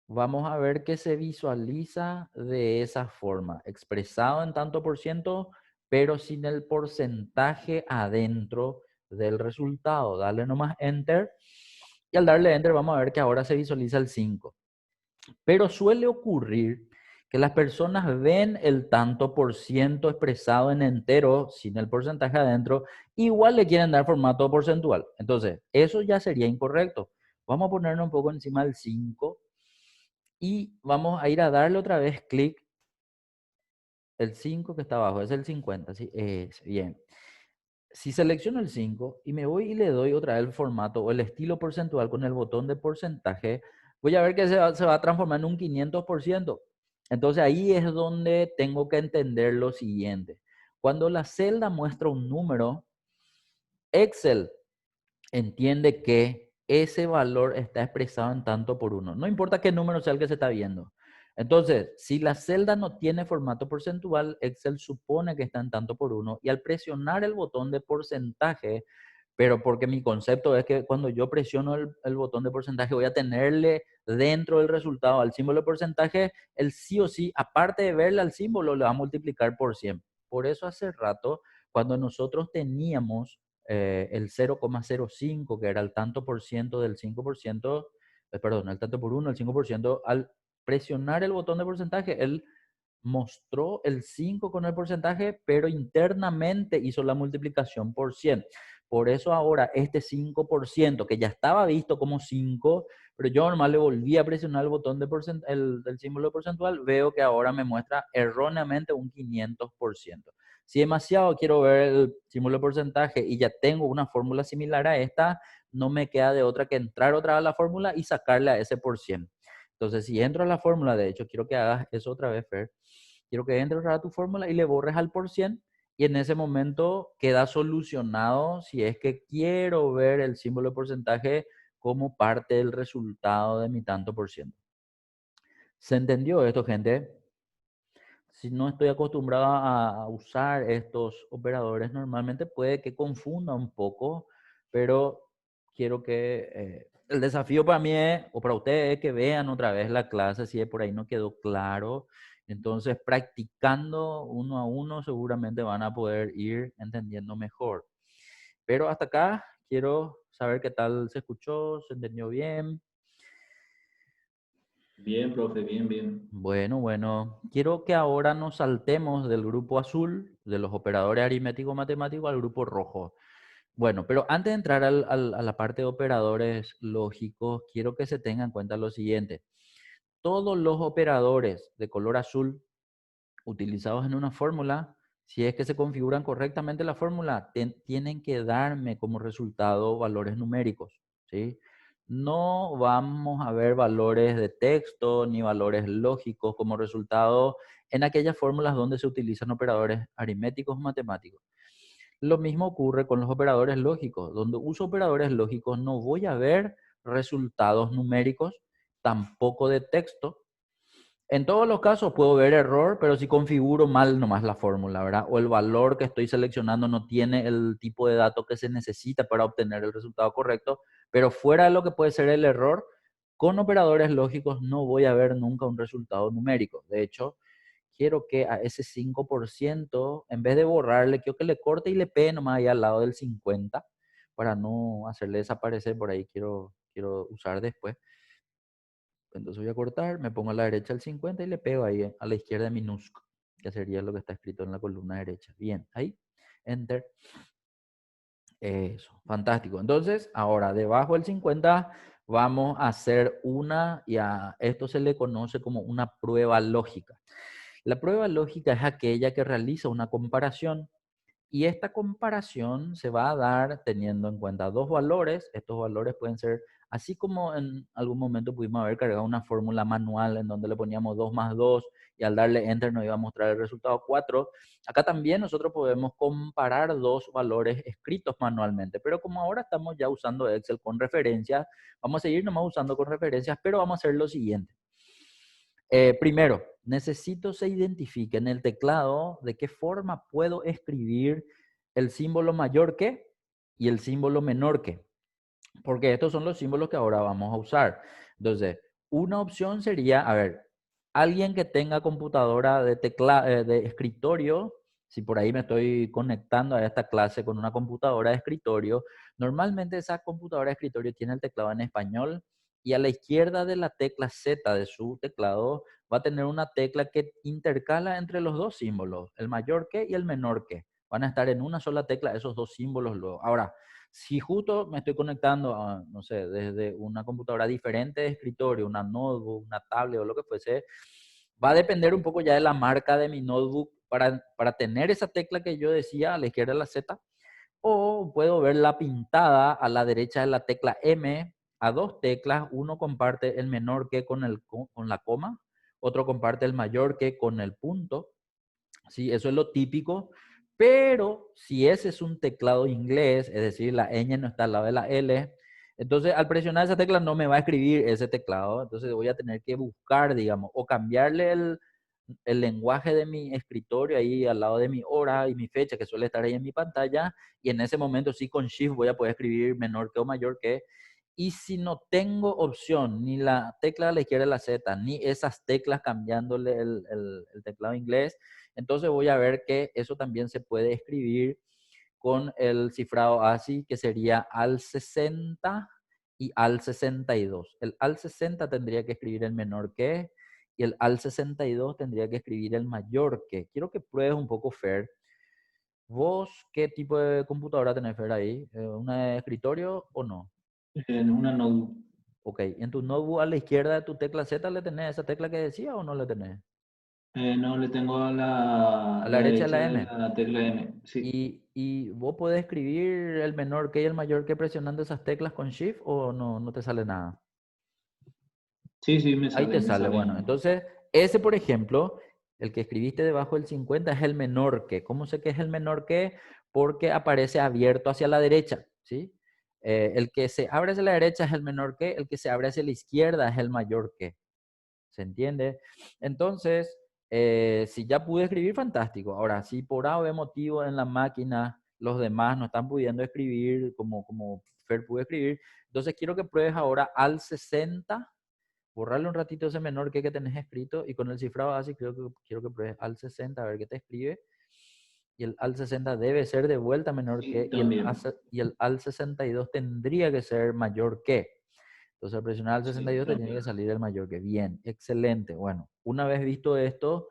Speaker 1: vamos a ver que se visualiza de esa forma, expresado en tanto por ciento, pero sin el porcentaje adentro del resultado. Dale nomás Enter y al darle Enter vamos a ver que ahora se visualiza el 5. Pero suele ocurrir que las personas ven el tanto por ciento expresado en entero, sin el porcentaje adentro, igual le quieren dar formato porcentual. Entonces, eso ya sería incorrecto. Vamos a ponernos un poco encima del 5 y vamos a ir a darle otra vez clic. El 5 que está abajo es el 50, ¿sí? Es bien. Si selecciono el 5 y me voy y le doy otra vez el formato o el estilo porcentual con el botón de porcentaje, voy a ver que se va a transformar en un 500%. Entonces ahí es donde tengo que entender lo siguiente. Cuando la celda muestra un número, Excel entiende que ese valor está expresado en tanto por uno. No importa qué número sea el que se está viendo. Entonces, si la celda no tiene formato porcentual, Excel supone que está en tanto por uno y al presionar el botón de porcentaje, pero porque mi concepto es que cuando yo presiono el botón de porcentaje voy a tenerle dentro del resultado al símbolo de porcentaje, el sí o sí, aparte de verle al símbolo, le va a multiplicar por 100. Por eso hace rato, cuando nosotros teníamos el 0,05, que era el tanto por ciento del 5%, perdón, el tanto por uno, el 5%, al presionar el botón de porcentaje, él mostró el 5 con el porcentaje, pero internamente hizo la multiplicación por 100. Por eso ahora este 5%, que ya estaba visto como 5, pero yo normal le volví a presionar el botón de del símbolo porcentual, veo que ahora me muestra erróneamente un 500%. Si demasiado quiero ver el símbolo de porcentaje y ya tengo una fórmula similar a esta, no me queda de otra que entrar otra vez a la fórmula y sacarle a ese por 100. Entonces, si entro a la fórmula, de hecho, quiero que hagas eso otra vez, Fer. Quiero que entres a tu fórmula y le borres al por 100 y en ese momento queda solucionado si es que quiero ver el símbolo de porcentaje como parte del resultado de mi tanto por ciento. ¿Se entendió esto, gente? Si no estoy acostumbrado a usar estos operadores, normalmente puede que confunda un poco, pero quiero que el desafío para mí es, o para ustedes es que vean otra vez la clase, si de por ahí no quedó claro. Entonces, practicando uno a uno, seguramente van a poder ir entendiendo mejor. Pero hasta acá quiero saber qué tal se escuchó, se entendió bien.
Speaker 2: Bien, profe, bien, bien.
Speaker 1: Bueno, quiero que ahora nos saltemos del grupo azul, de los operadores aritmético-matemáticos, al grupo rojo. Bueno, pero antes de entrar a la parte de operadores lógicos, quiero que se tenga en cuenta lo siguiente. Todos los operadores de color azul utilizados en una fórmula, si es que se configuran correctamente la fórmula, tienen que darme como resultado valores numéricos, ¿sí? No vamos a ver valores de texto ni valores lógicos como resultado en aquellas fórmulas donde se utilizan operadores aritméticos o matemáticos. Lo mismo ocurre con los operadores lógicos. Donde uso operadores lógicos no voy a ver resultados numéricos, tampoco de texto. En todos los casos puedo ver error, pero si configuro mal nomás la fórmula, ¿verdad? O el valor que estoy seleccionando no tiene el tipo de dato que se necesita para obtener el resultado correcto, pero fuera de lo que puede ser el error, con operadores lógicos no voy a ver nunca un resultado numérico. De hecho, quiero que a ese 5%, en vez de borrarle, quiero que le corte y le pegue nomás ahí al lado del 50 para no hacerle desaparecer por ahí, quiero usar después. Entonces voy a cortar, me pongo a la derecha el 50 y le pego ahí a la izquierda minúsculo, que sería lo que está escrito en la columna derecha. Bien, ahí, enter. Eso, fantástico. Entonces, ahora debajo del 50 vamos a hacer y a esto se le conoce como una prueba lógica. La prueba lógica es aquella que realiza una comparación y esta comparación se va a dar teniendo en cuenta dos valores. Estos valores pueden ser, así como en algún momento pudimos haber cargado una fórmula manual en donde le poníamos 2 más 2 y al darle enter nos iba a mostrar el resultado 4. Acá también nosotros podemos comparar dos valores escritos manualmente, pero como ahora estamos ya usando Excel con referencias, vamos a seguir nomás usando con referencias, pero vamos a hacer lo siguiente. Primero, necesito se identifique en el teclado de qué forma puedo escribir el símbolo mayor que y el símbolo menor que, porque estos son los símbolos que ahora vamos a usar. Entonces, una opción sería, a ver, alguien que tenga computadora de escritorio, si por ahí me estoy conectando a esta clase con una computadora de escritorio, normalmente esa computadora de escritorio tiene el teclado en español y a la izquierda de la tecla Z de su teclado va a tener una tecla que intercala entre los dos símbolos, el mayor que y el menor que. Van a estar en una sola tecla esos dos símbolos luego. Ahora, si justo me estoy conectando a, no sé, desde una computadora diferente de escritorio, una notebook, una tablet o lo que fuese, va a depender un poco ya de la marca de mi notebook para tener esa tecla que yo decía a la izquierda de la Z, o puedo verla pintada a la derecha de la tecla M, a dos teclas, uno comparte el menor que con la coma, otro comparte el mayor que con el punto. Sí, eso es lo típico, Pero si ese es un teclado inglés, es decir, la ñ no está al lado de la L, entonces al presionar esa tecla no me va a escribir ese teclado, entonces voy a tener que buscar, digamos, o cambiarle el lenguaje de mi escritorio ahí al lado de mi hora y mi fecha, que suele estar ahí en mi pantalla, y en ese momento sí con Shift voy a poder escribir menor que o mayor que. Y si no tengo opción, ni la tecla a la izquierda de la Z, ni esas teclas cambiándole el teclado inglés, entonces voy a ver que eso también se puede escribir con el cifrado ASCII, que sería al 60 y al 62. El al 60 tendría que escribir el menor que, y el al 62 tendría que escribir el mayor que. Quiero que pruebes un poco, Fer. ¿Vos qué tipo de computadora tenés, Fer, ahí? ¿Una de escritorio o no?
Speaker 2: En una notebook.
Speaker 1: Ok, en tu notebook a la izquierda de tu tecla Z le tenés esa tecla que decía o no le tenés.
Speaker 2: No le tengo a
Speaker 1: A la
Speaker 2: la
Speaker 1: derecha de
Speaker 2: derecha
Speaker 1: la
Speaker 2: de
Speaker 1: M.
Speaker 2: la tecla M. Sí,
Speaker 1: Y vos podés escribir el menor que y el mayor que presionando esas teclas con Shift o no, no te sale nada.
Speaker 2: sí, sí,
Speaker 1: Ahí te
Speaker 2: me
Speaker 1: sale, bueno.
Speaker 2: salen.
Speaker 1: Entonces, ese, por ejemplo, el que escribiste debajo del 50 es el menor que. ¿Cómo sé que es el menor que? Porque aparece abierto hacia la derecha, ¿sí? El que se abre hacia la derecha es el menor que, el que se abre hacia la izquierda es el mayor que. ¿Se entiende? Entonces, si ya pude escribir, fantástico. Ahora, si por A o B motivo en la máquina los demás no están pudiendo escribir como Fer pudo escribir, entonces quiero que pruebes ahora al 60, borrarle un ratito ese menor que tenés escrito y con el cifrado así quiero que pruebes al 60 a ver qué te escribe. Y el al 60 debe ser de vuelta menor
Speaker 2: Sí,
Speaker 1: que,
Speaker 2: también.
Speaker 1: y el al 62 tendría que ser mayor que. Entonces al presionar al
Speaker 2: Sí,
Speaker 1: 62 te tiene que
Speaker 2: también.
Speaker 1: salir el mayor que. Bien, excelente. Bueno, una vez visto esto,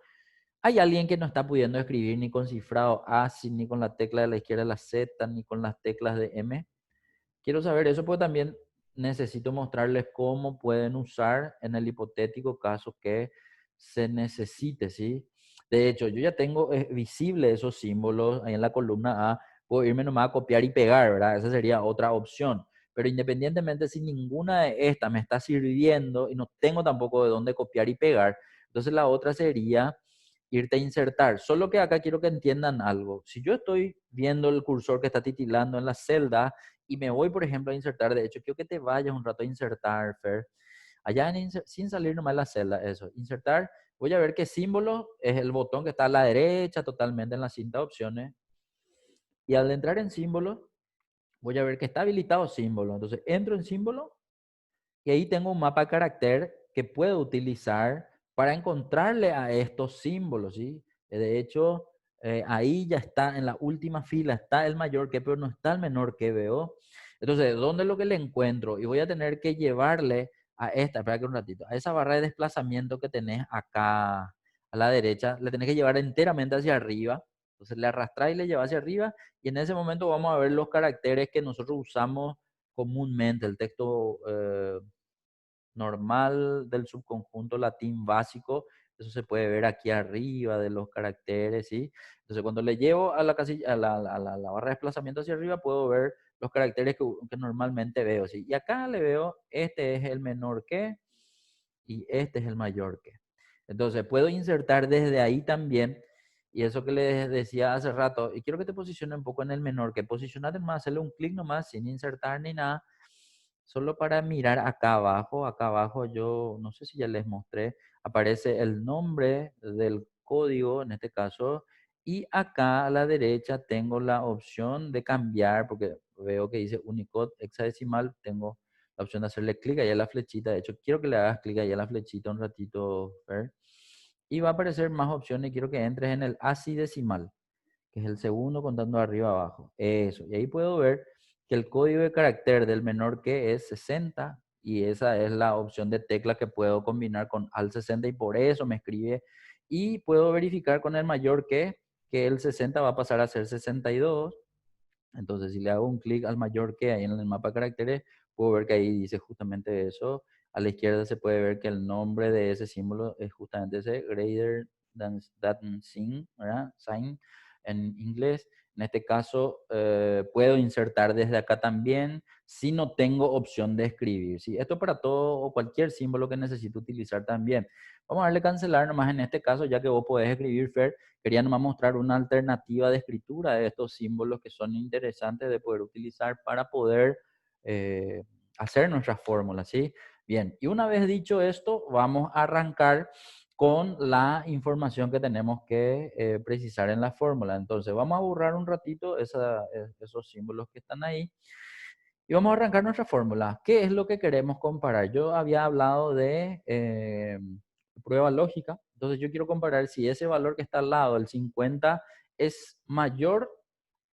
Speaker 1: hay alguien que no está pudiendo escribir ni con cifrado ASCII, ni con la tecla de la izquierda la Z, ni con las teclas de M. Quiero saber eso porque también necesito mostrarles cómo pueden usar en el hipotético caso que se necesite, ¿sí? De hecho, yo ya tengo visible esos símbolos ahí en la columna A, puedo irme nomás a copiar y pegar, ¿verdad? Esa sería otra opción. Pero independientemente si ninguna de estas me está sirviendo y no tengo tampoco de dónde copiar y pegar, entonces la otra sería irte a insertar. Solo que acá quiero que entiendan algo. Si yo estoy viendo el cursor que está titilando en la celda y me voy, por ejemplo, a insertar, de hecho, quiero que te vayas un rato a insertar, Fer. Allá sin salir nomás de la celda, eso. Insertar, voy a ver qué símbolo es el botón que está a la derecha, totalmente en la cinta de opciones. Y al entrar en símbolo, voy a ver que está habilitado símbolo. Entonces, entro en símbolo y ahí tengo un mapa de carácter que puedo utilizar para encontrarle a estos símbolos, ¿sí? De hecho, ahí ya está en la última fila, está el mayor que, pero no está el menor que veo. Entonces, ¿dónde es lo que le encuentro? Y voy a tener que llevarle a esta, espera que un ratito, a esa barra de desplazamiento que tenés acá a la derecha, le tenés que llevar enteramente hacia arriba. Entonces le arrastras y le llevas hacia arriba y en ese momento vamos a ver los caracteres que nosotros usamos comúnmente, el texto normal del subconjunto latín básico. Eso se puede ver aquí arriba de los caracteres, ¿sí? Entonces, cuando le llevo a la casilla, a la barra de desplazamiento hacia arriba, puedo ver los caracteres que normalmente veo, ¿sí? Y acá le veo, este es el menor que y este es el mayor que. Entonces, puedo insertar desde ahí también, y eso que les decía hace rato, y quiero que te posicione un poco en el menor que. Posicionate más, hacerle un clic nomás sin insertar ni nada, solo para mirar acá abajo yo no sé si ya les mostré, aparece el nombre del código en este caso y acá a la derecha tengo la opción de cambiar porque veo que dice Unicode hexadecimal, tengo la opción de hacerle clic ahí a la flechita, de hecho quiero que le hagas clic ahí a la flechita un ratito, Fer, y va a aparecer más opciones, quiero que entres en el ASCII decimal que es el segundo contando arriba abajo. Eso. Y ahí puedo ver que el código de carácter del menor que es 60 y esa es la opción de tecla que puedo combinar con al 60 y por eso me escribe. Y puedo verificar con el mayor que el 60 va a pasar a ser 62. Entonces, si le hago un clic al mayor que hay en el mapa de caracteres, puedo ver que ahí dice justamente eso. A la izquierda se puede ver que el nombre de ese símbolo es justamente ese, greater than sign, ¿verdad? Sign en inglés. En este caso, puedo insertar desde acá también si no tengo opción de escribir, ¿sí? Esto para todo o cualquier símbolo que necesito utilizar también. Vamos a darle cancelar nomás en este caso, ya que vos podés escribir, Fer. Quería nomás mostrar una alternativa de escritura de estos símbolos que son interesantes de poder utilizar para poder hacer nuestras fórmulas, ¿sí? Bien, y una vez dicho esto, vamos a arrancar con la información que tenemos que precisar en la fórmula. Entonces, vamos a borrar un ratito esos símbolos que están ahí y vamos a arrancar nuestra fórmula. ¿Qué es lo que queremos comparar? Yo había hablado de prueba lógica, entonces yo quiero comparar si ese valor que está al lado, el 50, es mayor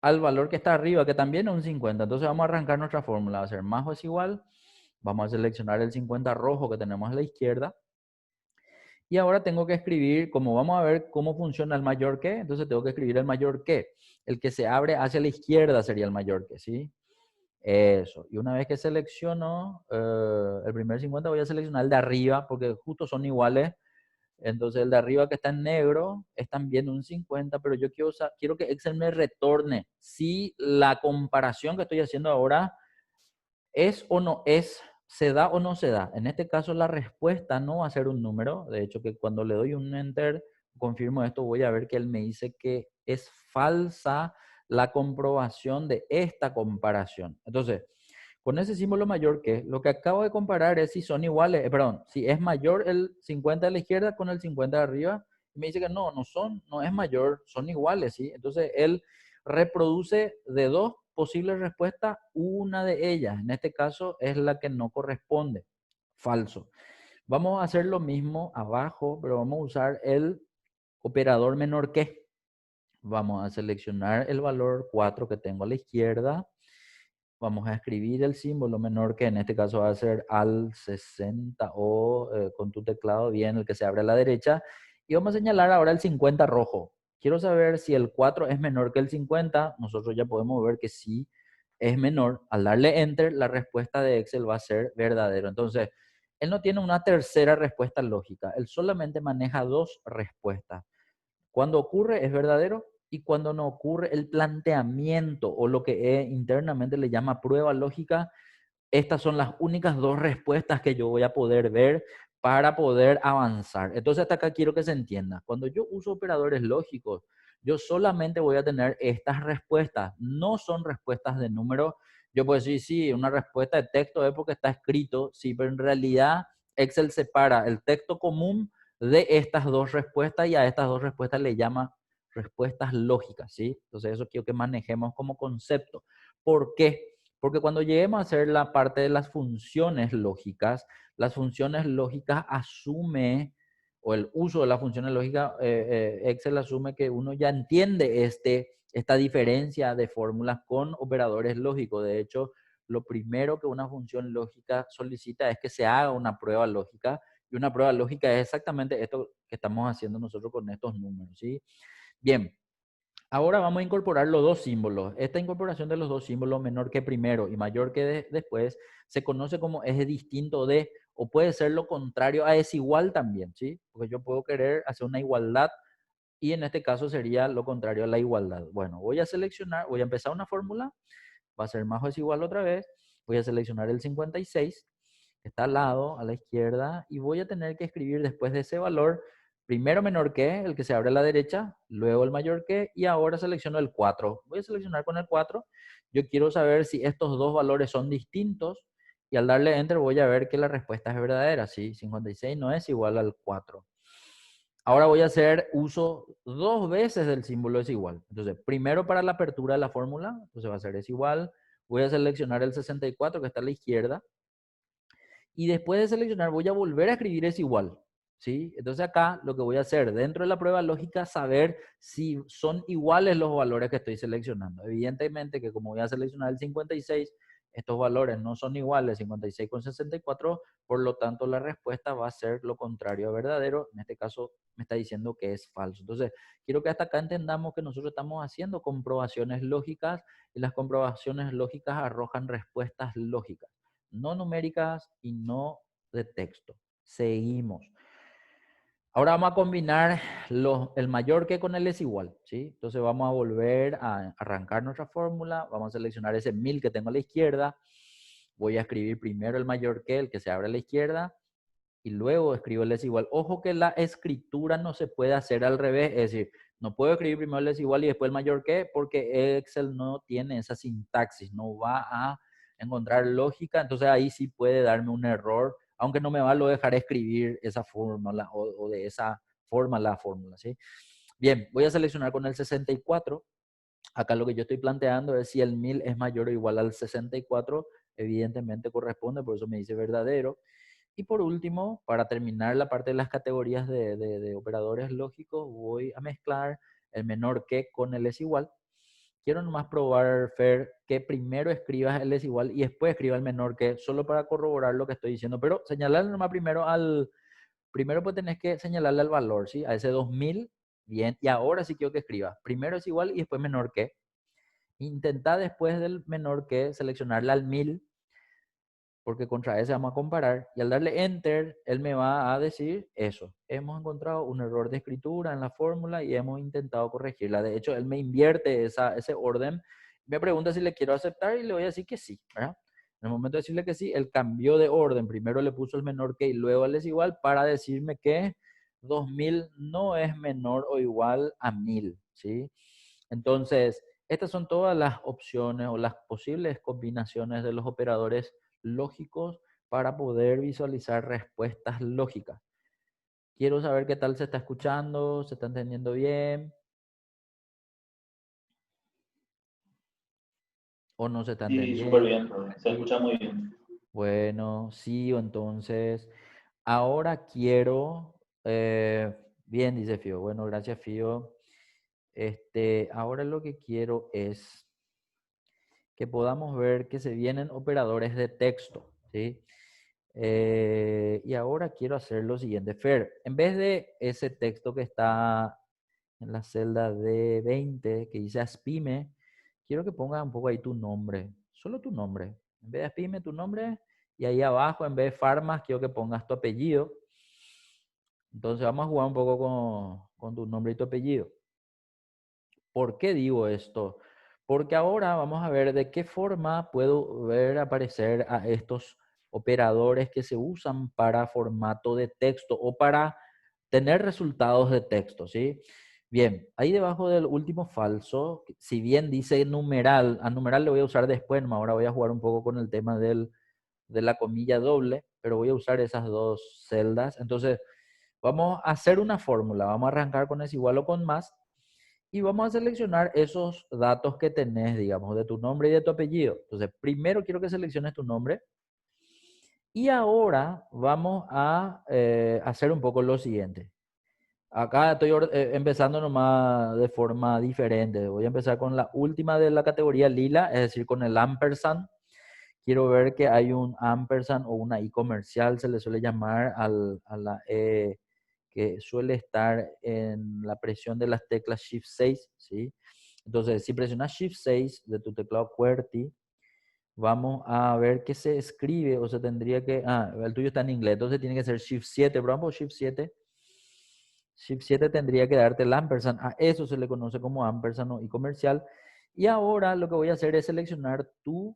Speaker 1: al valor que está arriba, que también es un 50. Entonces vamos a arrancar nuestra fórmula. Va a ser más o es igual. Vamos a seleccionar el 50 rojo que tenemos a la izquierda. Y ahora tengo que escribir, como vamos a ver cómo funciona el mayor que, entonces tengo que escribir el mayor que. El que se abre hacia la izquierda sería el mayor que, ¿sí? Eso. Y una vez que selecciono el primer 50, voy a seleccionar el de arriba porque justo son iguales. Entonces el de arriba que está en negro es también un 50, pero yo quiero que Excel me retorne si la comparación que estoy haciendo ahora es o no es, se da o no se da. En este caso la respuesta no va a ser un número. De hecho, que cuando le doy un enter, confirmo esto, voy a ver que él me dice que es falsa la comprobación de esta comparación. Entonces, con ese símbolo mayor que, lo que acabo de comparar es si son iguales, perdón, si es mayor el 50 de la izquierda con el 50 de arriba. Y me dice que no, no es mayor, son iguales, ¿sí? Entonces, él reproduce de dos posibles respuestas una de ellas. En este caso es la que no corresponde, falso. Vamos a hacer lo mismo abajo, pero vamos a usar el operador menor que. Vamos a seleccionar el valor 4 que tengo a la izquierda. Vamos a escribir el símbolo menor que, en este caso va a ser al 60 o con tu teclado bien el que se abre a la derecha. Y vamos a señalar ahora el 50 rojo. Quiero saber si el 4 es menor que el 50. Nosotros ya podemos ver que sí es menor. Al darle enter, la respuesta de Excel va a ser verdadero. Entonces, él no tiene una tercera respuesta lógica. Él solamente maneja dos respuestas. Cuando ocurre es verdadero y cuando no ocurre el planteamiento o lo que internamente le llama prueba lógica, estas son las únicas dos respuestas que yo voy a poder ver para poder avanzar. Entonces hasta acá quiero que se entienda. Cuando yo uso operadores lógicos, yo solamente voy a tener estas respuestas. No son respuestas de número. Yo puedo decir, sí, una respuesta de texto es porque está escrito, sí, pero en realidad Excel separa el texto común de estas dos respuestas y a estas dos respuestas le llama respuestas lógicas, ¿sí? Entonces eso quiero que manejemos como concepto. ¿Por qué? Porque cuando lleguemos a hacer la parte de las funciones lógicas asume, o el uso de las funciones lógicas, Excel asume que uno ya entiende esta diferencia de fórmulas con operadores lógicos. De hecho, lo primero que una función lógica solicita es que se haga una prueba lógica, y una prueba lógica es exactamente esto que estamos haciendo nosotros con estos números, ¿sí? Bien, ahora vamos a incorporar los dos símbolos. Esta incorporación de los dos símbolos, menor que primero y mayor que después, se conoce como eje distinto de, o puede ser lo contrario a desigual también, ¿sí? Porque yo puedo querer hacer una igualdad y en este caso sería lo contrario a la igualdad. Bueno, voy a seleccionar, voy a empezar una fórmula, va a ser más o es igual otra vez, voy a seleccionar el 56, que está al lado, a la izquierda, y voy a tener que escribir después de ese valor, primero menor que, el que se abre a la derecha, luego el mayor que, y ahora selecciono el 4. Voy a seleccionar con el 4. Yo quiero saber si estos dos valores son distintos, y al darle enter voy a ver que la respuesta es verdadera, ¿sí? 56 no es igual al 4. Ahora voy a hacer uso dos veces del símbolo es igual. Entonces, primero para la apertura de la fórmula, entonces va a ser es igual. Voy a seleccionar el 64 que está a la izquierda. Y después de seleccionar voy a volver a escribir es igual. ¿Sí? Entonces acá lo que voy a hacer dentro de la prueba lógica, saber si son iguales los valores que estoy seleccionando. Evidentemente que como voy a seleccionar el 56, estos valores no son iguales, 56 con 64, por lo tanto la respuesta va a ser lo contrario a verdadero. En este caso me está diciendo que es falso. Entonces quiero que hasta acá entendamos que nosotros estamos haciendo comprobaciones lógicas y las comprobaciones lógicas arrojan respuestas lógicas, no numéricas y no de texto. Seguimos. Ahora vamos a combinar el mayor que con el es igual, ¿sí? Entonces vamos a volver a arrancar nuestra fórmula, vamos a seleccionar ese 1000 que tengo a la izquierda, voy a escribir primero el mayor que, el que se abre a la izquierda, y luego escribo el es igual. Ojo que la escritura no se puede hacer al revés, es decir, no puedo escribir primero el es igual y después el mayor que, porque Excel no tiene esa sintaxis, no va a encontrar lógica, entonces ahí sí puede darme un error, aunque no me va a lo dejar escribir esa fórmula o de esa forma la fórmula, ¿sí? Bien, voy a seleccionar con el 64. Acá lo que yo estoy planteando es si el 1000 es mayor o igual al 64, evidentemente corresponde, por eso me dice verdadero. Y por último, para terminar la parte de las categorías de operadores lógicos, voy a mezclar el menor que con el es igual. Quiero nomás probar, Fer, que primero escribas el es igual y después escriba el menor que, solo para corroborar lo que estoy diciendo. Pero señalarle nomás primero pues tenés que señalarle al valor, ¿sí? A ese 2000, bien. Y ahora sí quiero que escribas. Primero es igual y después menor que. Intenta después del menor que seleccionarle al 1000 porque contra ese vamos a comparar, y al darle Enter, él me va a decir eso. Hemos encontrado un error de escritura en la fórmula y hemos intentado corregirla. De hecho, él me invierte ese orden, me pregunta si le quiero aceptar y le voy a decir que sí, ¿verdad? En el momento de decirle que sí, él cambió de orden. Primero le puso el menor que y luego el es igual para decirme que 2000 no es menor o igual a 1000, ¿sí? Entonces, estas son todas las opciones o las posibles combinaciones de los operadores lógicos para poder visualizar respuestas lógicas. Quiero saber qué tal se está escuchando, se está entendiendo bien o no se está
Speaker 2: Sí, súper
Speaker 1: entendiendo.
Speaker 2: bien, se escucha muy bien.
Speaker 1: Bueno, sí, o entonces, ahora quiero, bien, dice Fío. Bueno, gracias, Fío. Ahora lo que quiero es que podamos ver que se vienen operadores de texto, ¿sí? Y ahora quiero hacer lo siguiente, Fer, en vez de ese texto que está en la celda D20 que dice Aspime, quiero que pongas un poco ahí tu nombre, solo tu nombre. En vez de Aspime, tu nombre, y ahí abajo, en vez de Farmas, quiero que pongas tu apellido. Entonces vamos a jugar un poco con tu nombre y tu apellido. ¿Por qué digo esto? Porque ahora vamos a ver de qué forma puedo ver aparecer a estos operadores que se usan para formato de texto o para tener resultados de texto, ¿sí? Bien, ahí debajo del último falso, si bien dice numeral, a numeral le voy a usar después, ahora voy a jugar un poco con el tema de la comilla doble, pero voy a usar esas dos celdas. Entonces, vamos a hacer una fórmula, vamos a arrancar con es igual o con más, y vamos a seleccionar esos datos que tenés, digamos, de tu nombre y de tu apellido. Entonces, primero quiero que selecciones tu nombre. Y ahora vamos a hacer un poco lo siguiente. Acá estoy empezando nomás de forma diferente. Voy a empezar con la última de la categoría lila, es decir, con el ampersand. Quiero ver que hay un ampersand o una i comercial, se le suele llamar a la E que suele estar en la presión de las teclas Shift 6, ¿sí? Entonces, si presionas Shift 6 de tu teclado QWERTY, vamos a ver qué se escribe o se tendría que... Ah, el tuyo está en inglés, entonces tiene que ser Shift 7, pero vamos Shift 7. Shift 7 tendría que darte el ampersand. A eso se le conoce como ampersand o y comercial. Y ahora lo que voy a hacer es seleccionar tu...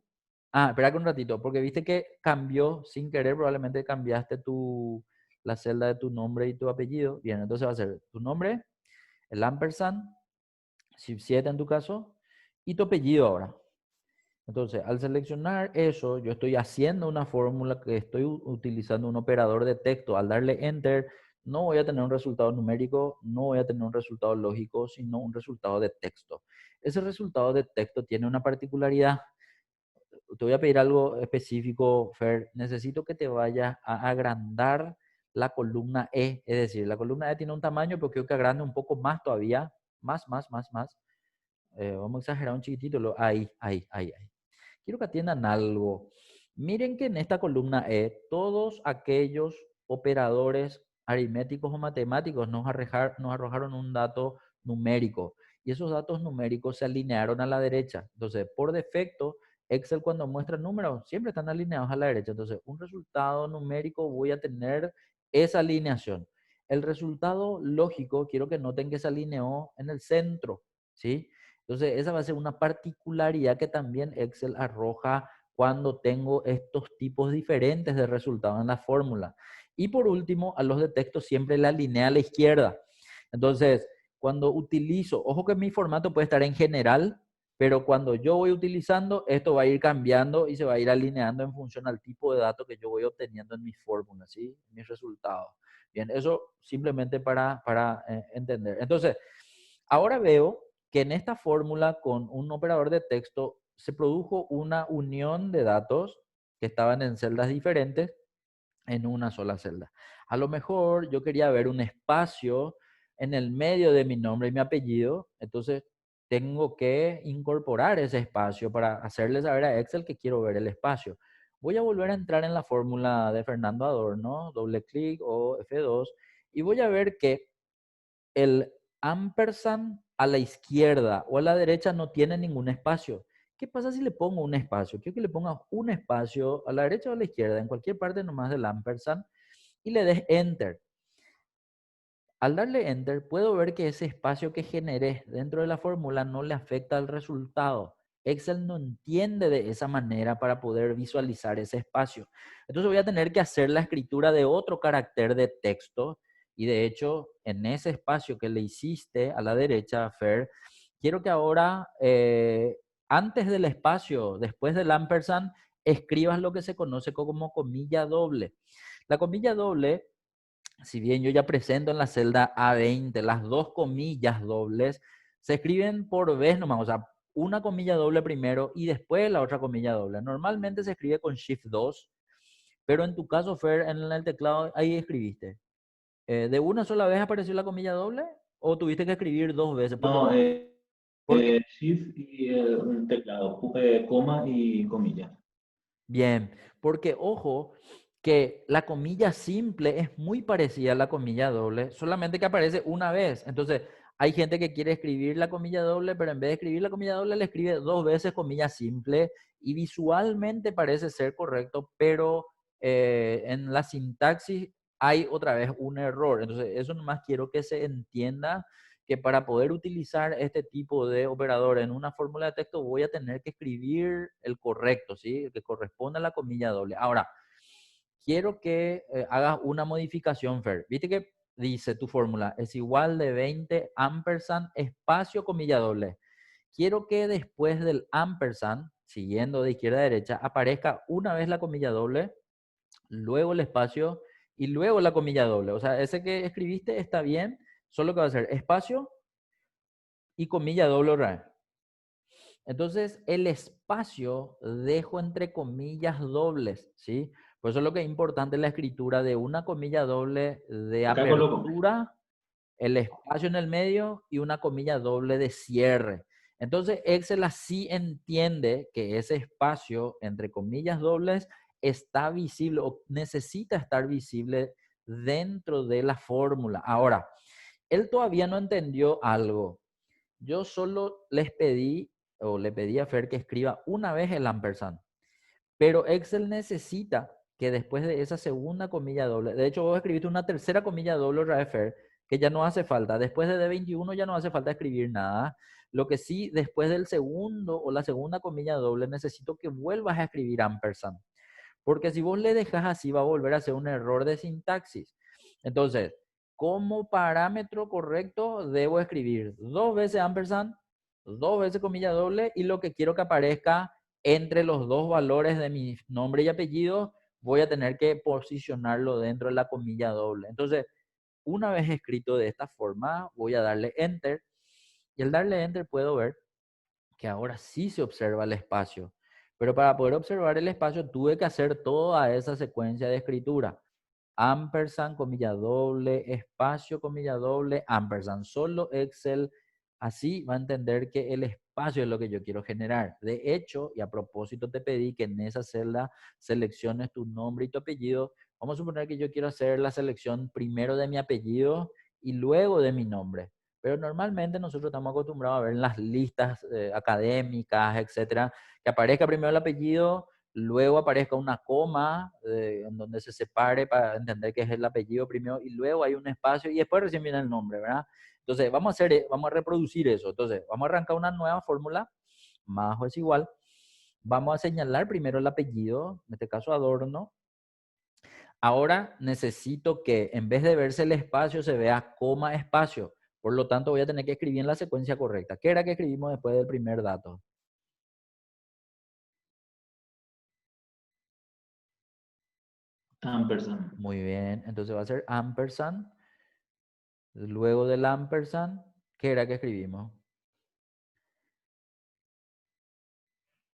Speaker 1: Ah, espera un ratito, porque viste que cambió sin querer, probablemente cambiaste la celda de tu nombre y tu apellido. Bien, entonces va a ser tu nombre, el ampersand, Shift 7 en tu caso, y tu apellido ahora. Entonces, al seleccionar eso, yo estoy haciendo una fórmula que estoy utilizando un operador de texto. Al darle Enter, no voy a tener un resultado numérico, no voy a tener un resultado lógico, sino un resultado de texto. Ese resultado de texto tiene una particularidad. Te voy a pedir algo específico, Fer. Necesito que te vayas a agrandar la columna E. Es decir, la columna E tiene un tamaño, pero quiero que agrande un poco más todavía. Más. Vamos a exagerar un chiquitito. Ahí. Quiero que atiendan algo. Miren que en esta columna E, todos aquellos operadores aritméticos o matemáticos nos arrojaron un dato numérico y esos datos numéricos se alinearon a la derecha. Entonces, por defecto, Excel cuando muestra números siempre están alineados a la derecha. Entonces, un resultado numérico voy a tener esa alineación. El resultado lógico, quiero que noten que se alineó en el centro, ¿sí? Entonces, esa va a ser una particularidad que también Excel arroja cuando tengo estos tipos diferentes de resultados en la fórmula. Y por último, a los de texto siempre la alinea a la izquierda. Entonces, cuando utilizo, ojo que mi formato puede estar en general, pero cuando yo voy utilizando, esto va a ir cambiando y se va a ir alineando en función al tipo de datos que yo voy obteniendo en mis fórmulas, ¿sí? Mis resultados. Bien, eso simplemente para entender. Entonces, ahora veo que en esta fórmula con un operador de texto se produjo una unión de datos que estaban en celdas diferentes en una sola celda. A lo mejor yo quería ver un espacio en el medio de mi nombre y mi apellido, entonces tengo que incorporar ese espacio para hacerle saber a Excel que quiero ver el espacio. Voy a volver a entrar en la fórmula de Fernando Adorno, doble clic o F2, y voy a ver que el ampersand a la izquierda o a la derecha no tiene ningún espacio. ¿Qué pasa si le pongo un espacio? Quiero que le ponga un espacio a la derecha o a la izquierda, en cualquier parte nomás del ampersand, y le des enter. Al darle enter, puedo ver que ese espacio que generé dentro de la fórmula no le afecta al resultado. Excel no entiende de esa manera para poder visualizar ese espacio. Entonces voy a tener que hacer la escritura de otro carácter de texto. Y de hecho, en ese espacio que le hiciste a la derecha, Fer, quiero que ahora, antes del espacio, después del ampersand, escribas lo que se conoce como comilla doble. La comilla doble, si bien yo ya presento en la celda A20 las dos comillas dobles, se escriben por vez nomás, o sea, una comilla doble primero y después la otra comilla doble. Normalmente se escribe con Shift 2, pero en tu caso, Fer, en el teclado ahí escribiste. ¿De una sola vez apareció la comilla doble o tuviste que escribir dos veces?
Speaker 2: No,
Speaker 1: Porque
Speaker 2: shift y un teclado, coma y comilla.
Speaker 1: Bien, porque ojo que la comilla simple es muy parecida a la comilla doble, solamente que aparece una vez. Entonces, hay gente que quiere escribir la comilla doble, pero en vez de escribir la comilla doble, le escribe dos veces comilla simple y visualmente parece ser correcto, pero en la sintaxis hay otra vez un error. Entonces, eso nomás quiero que se entienda que para poder utilizar este tipo de operador en una fórmula de texto voy a tener que escribir el correcto, ¿sí? El que corresponde a la comilla doble. Ahora, quiero que hagas una modificación, Fer. Viste que dice tu fórmula es igual de 20 ampersand espacio comilla doble. Quiero que después del ampersand, siguiendo de izquierda a derecha, aparezca una vez la comilla doble, luego el espacio y luego la comilla doble. O sea, ese que escribiste está bien, solo que va a ser espacio y comilla doble otra vez. Entonces, el espacio dejo entre comillas dobles, ¿sí? Por eso lo que es importante es la escritura de una comilla doble de
Speaker 2: Acá coloco.
Speaker 1: apertura, el espacio en el medio y una comilla doble de cierre. Entonces, Excel así entiende que ese espacio entre comillas dobles está visible o necesita estar visible dentro de la fórmula. Ahora, él todavía no entendió algo. Yo solo les pedí o le pedí a Fer que escriba una vez el ampersand, pero Excel necesita que después de esa segunda comilla doble, de hecho vos escribiste una tercera comilla doble otra vez, Fer, que ya no hace falta. Después de D21 ya no hace falta escribir nada. Lo que sí, después del segundo o la segunda comilla doble, necesito que vuelvas a escribir ampersand. Porque si vos le dejas así, va a volver a ser un error de sintaxis. Entonces, como parámetro correcto, debo escribir dos veces ampersand, dos veces comilla doble, y lo que quiero que aparezca entre los dos valores de mi nombre y apellido, voy a tener que posicionarlo dentro de la comilla doble. Entonces, una vez escrito de esta forma, voy a darle enter, y al darle enter puedo ver que ahora sí se observa el espacio. Pero para poder observar el espacio tuve que hacer toda esa secuencia de escritura. Ampersand, comilla doble, espacio, comilla doble, ampersand. Solo Excel así va a entender que el espacio es lo que yo quiero generar. De hecho, y a propósito te pedí que en esa celda selecciones tu nombre y tu apellido. Vamos a suponer que yo quiero hacer la selección primero de mi apellido y luego de mi nombre. Pero normalmente nosotros estamos acostumbrados a ver en las listas académicas, etcétera, que aparezca primero el apellido, luego aparezca una coma en donde se separe para entender que es el apellido primero, y luego hay un espacio y después recién viene el nombre, ¿verdad? Entonces vamos a reproducir eso. Entonces vamos a arrancar una nueva fórmula, más o es igual. Vamos a señalar primero el apellido, en este caso Adorno. Ahora necesito que en vez de verse el espacio se vea coma espacio. Por lo tanto voy a tener que escribir en la secuencia correcta. ¿Qué era que escribimos después del primer dato?
Speaker 2: Ampersand.
Speaker 1: Muy bien, entonces va a ser ampersand. Luego del ampersand, ¿qué era que escribimos?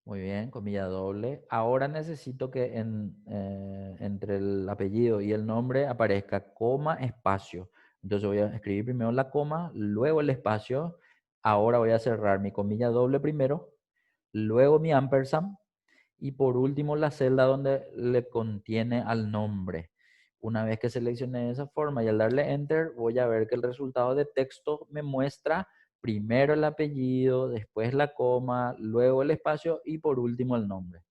Speaker 1: Muy bien, comilla doble. Ahora necesito que entre el apellido y el nombre aparezca coma, espacio. Entonces voy a escribir primero la coma, luego el espacio. Ahora voy a cerrar mi comilla doble primero, luego mi ampersand y por último la celda donde le contiene al nombre. Una vez que seleccione de esa forma y al darle enter, voy a ver que el resultado de texto me muestra primero el apellido, después la coma, luego el espacio y por último el nombre.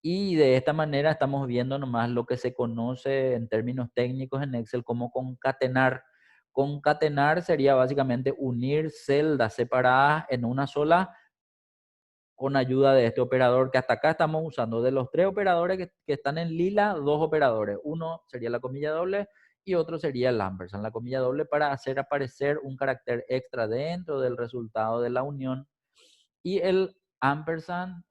Speaker 1: Y de esta manera estamos viendo nomás lo que se conoce en términos técnicos en Excel como concatenar. Concatenar sería básicamente unir celdas separadas en una sola con ayuda de este operador que hasta acá estamos usando. De los tres operadores que están en lila, dos operadores. Uno sería la comilla doble y otro sería el ampersand. La comilla doble para hacer aparecer un carácter extra dentro del resultado de la unión y el ampersand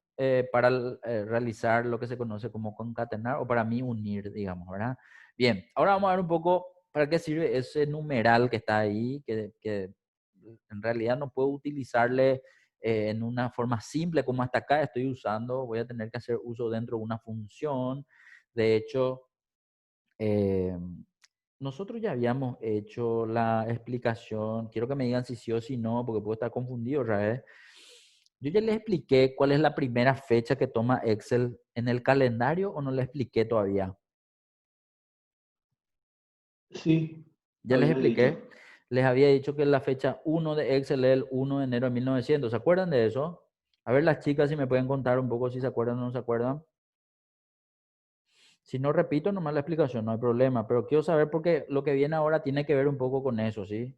Speaker 1: para realizar lo que se conoce como concatenar o para mí unir, digamos, ¿verdad? Bien, ahora vamos a ver un poco para qué sirve ese numeral que está ahí, que en realidad no puedo utilizarle en una forma simple como hasta acá estoy usando, voy a tener que hacer uso dentro de una función. De hecho, eh, nosotros ya habíamos hecho la explicación, quiero que me digan si sí o si no, porque puedo estar confundido otra vez. Yo ya les expliqué cuál es la primera fecha que toma Excel en el calendario o no les expliqué todavía.
Speaker 2: Sí,
Speaker 1: Ya les
Speaker 2: habías
Speaker 1: expliqué.
Speaker 2: dicho.
Speaker 1: Les había dicho que la fecha 1 de Excel es el 1 de enero de 1900. ¿Se acuerdan de eso? A ver las chicas si me pueden contar un poco si se acuerdan o no se acuerdan. Si no repito nomás la explicación, no hay problema, pero quiero saber porque lo que viene ahora tiene que ver un poco con eso, ¿sí?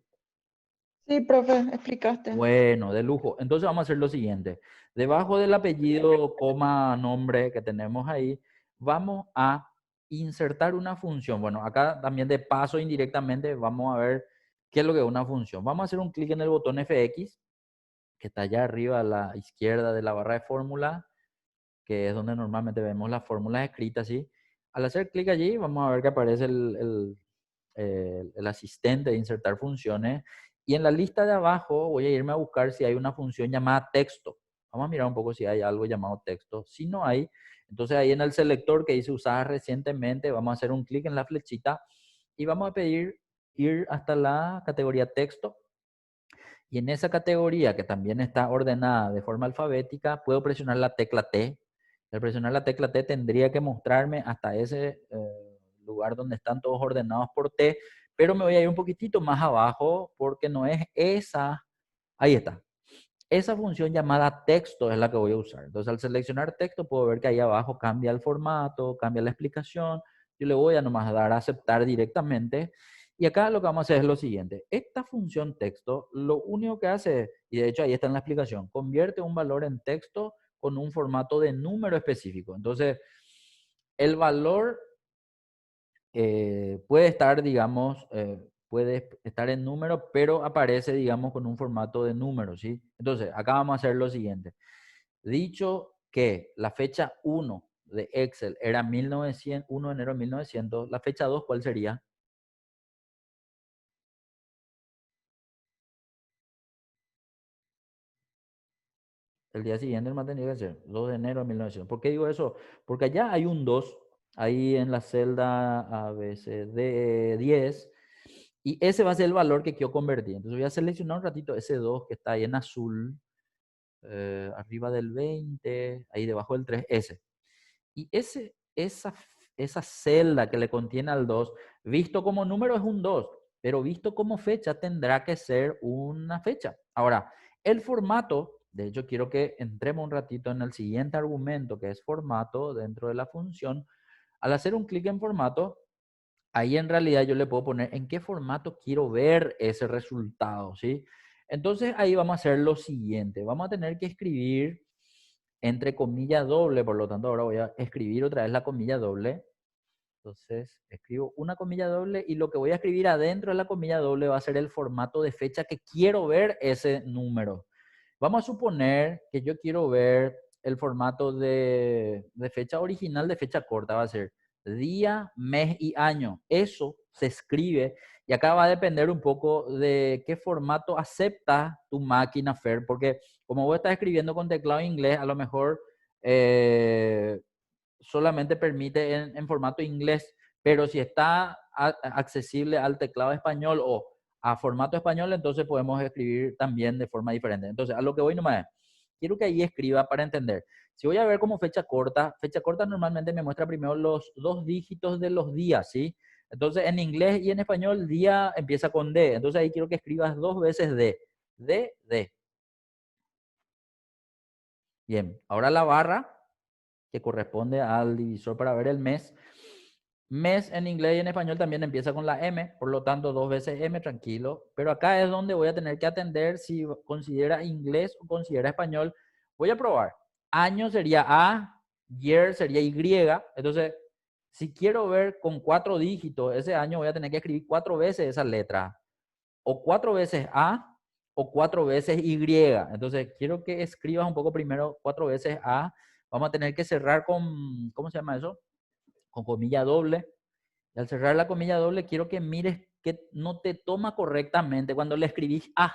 Speaker 4: Sí, profe, explicaste.
Speaker 1: Bueno, de lujo. Entonces vamos a hacer lo siguiente. Debajo del apellido, coma, nombre que tenemos ahí, vamos a insertar una función. Bueno, acá también de paso indirectamente vamos a ver qué es lo que es una función. Vamos a hacer un clic en el botón FX, que está allá arriba a la izquierda de la barra de fórmula, que es donde normalmente vemos las fórmulas escritas, ¿sí? Al hacer clic allí, vamos a ver que aparece el asistente de insertar funciones. Y en la lista de abajo voy a irme a buscar si hay una función llamada texto. Vamos a mirar un poco si hay algo llamado texto. Si no hay, entonces ahí en el selector que dice usada recientemente, vamos a hacer un clic en la flechita y vamos a pedir ir hasta la categoría texto. Y en esa categoría, que también está ordenada de forma alfabética, puedo presionar la tecla T. Al presionar la tecla T tendría que mostrarme hasta ese lugar donde están todos ordenados por T, pero me voy a ir un poquitito más abajo porque no es esa. Ahí está. Esa función llamada texto es la que voy a usar. Entonces, al seleccionar texto, puedo ver que ahí abajo cambia el formato, cambia la explicación. Yo le voy a nomás dar a aceptar directamente. Y acá lo que vamos a hacer es lo siguiente. Esta función texto, lo único que hace, y de hecho ahí está en la explicación, convierte un valor en texto con un formato de número específico. Entonces, el valor puede estar, digamos, puede estar en número, pero aparece, digamos, con un formato de número, ¿sí? Entonces, acá vamos a hacer lo siguiente. Dicho que la fecha 1 de Excel era 1900, 1 de enero de 1900, la fecha 2, ¿cuál sería? El día siguiente el tendría que ser 2 de enero de 1900. ¿Por qué digo eso? Porque allá hay un 2, ahí en la celda ABCD10, y ese va a ser el valor que quiero convertir. Entonces voy a seleccionar un ratito ese 2 que está ahí en azul, arriba del 20, ahí debajo del 3, ese. Y esa celda que le contiene al 2, visto como número es un 2, pero visto como fecha tendrá que ser una fecha. Ahora, el formato De hecho, quiero que entremos un ratito en el siguiente argumento, que es formato dentro de la función. Al hacer un clic en formato, ahí en realidad yo le puedo poner en qué formato quiero ver ese resultado, ¿sí? Entonces ahí vamos a hacer lo siguiente. Vamos a tener que escribir entre comillas doble, por lo tanto ahora voy a escribir otra vez la comilla doble. Entonces escribo una comilla doble y lo que voy a escribir adentro de la comilla doble va a ser el formato de fecha que quiero ver ese número. Vamos a suponer que yo quiero ver el formato de fecha original, de fecha corta, va a ser día, mes y año. Eso se escribe y acá va a depender un poco de qué formato acepta tu máquina, Fer, porque como vos estás escribiendo con teclado inglés, a lo mejor solamente permite en formato inglés, pero si está accesible al teclado español o a formato español, entonces podemos escribir también de forma diferente. Entonces, a lo que voy nomás es, quiero que ahí escriba para entender. Si voy a ver como fecha corta normalmente me muestra primero los 2 dígitos de los días, ¿sí? Entonces, en inglés y en español, día empieza con D. Entonces, ahí quiero que escribas 2 veces D. D. Bien, ahora la barra que corresponde al divisor para ver el mes. Mes en inglés y en español también empieza con la M, por lo tanto 2 veces M, tranquilo. Pero acá es donde voy a tener que atender si considera inglés o considera español. Voy a probar. Año sería A, year sería Y. Entonces, si quiero ver con 4 dígitos ese año, voy a tener que escribir 4 veces esa letra. O 4 veces A o 4 veces Y. Entonces, quiero que escribas un poco primero 4 veces A. Vamos a tener que cerrar con, ¿cómo se llama eso? Con comilla doble. Y al cerrar la comilla doble, quiero que mires que no te toma correctamente cuando le escribís A.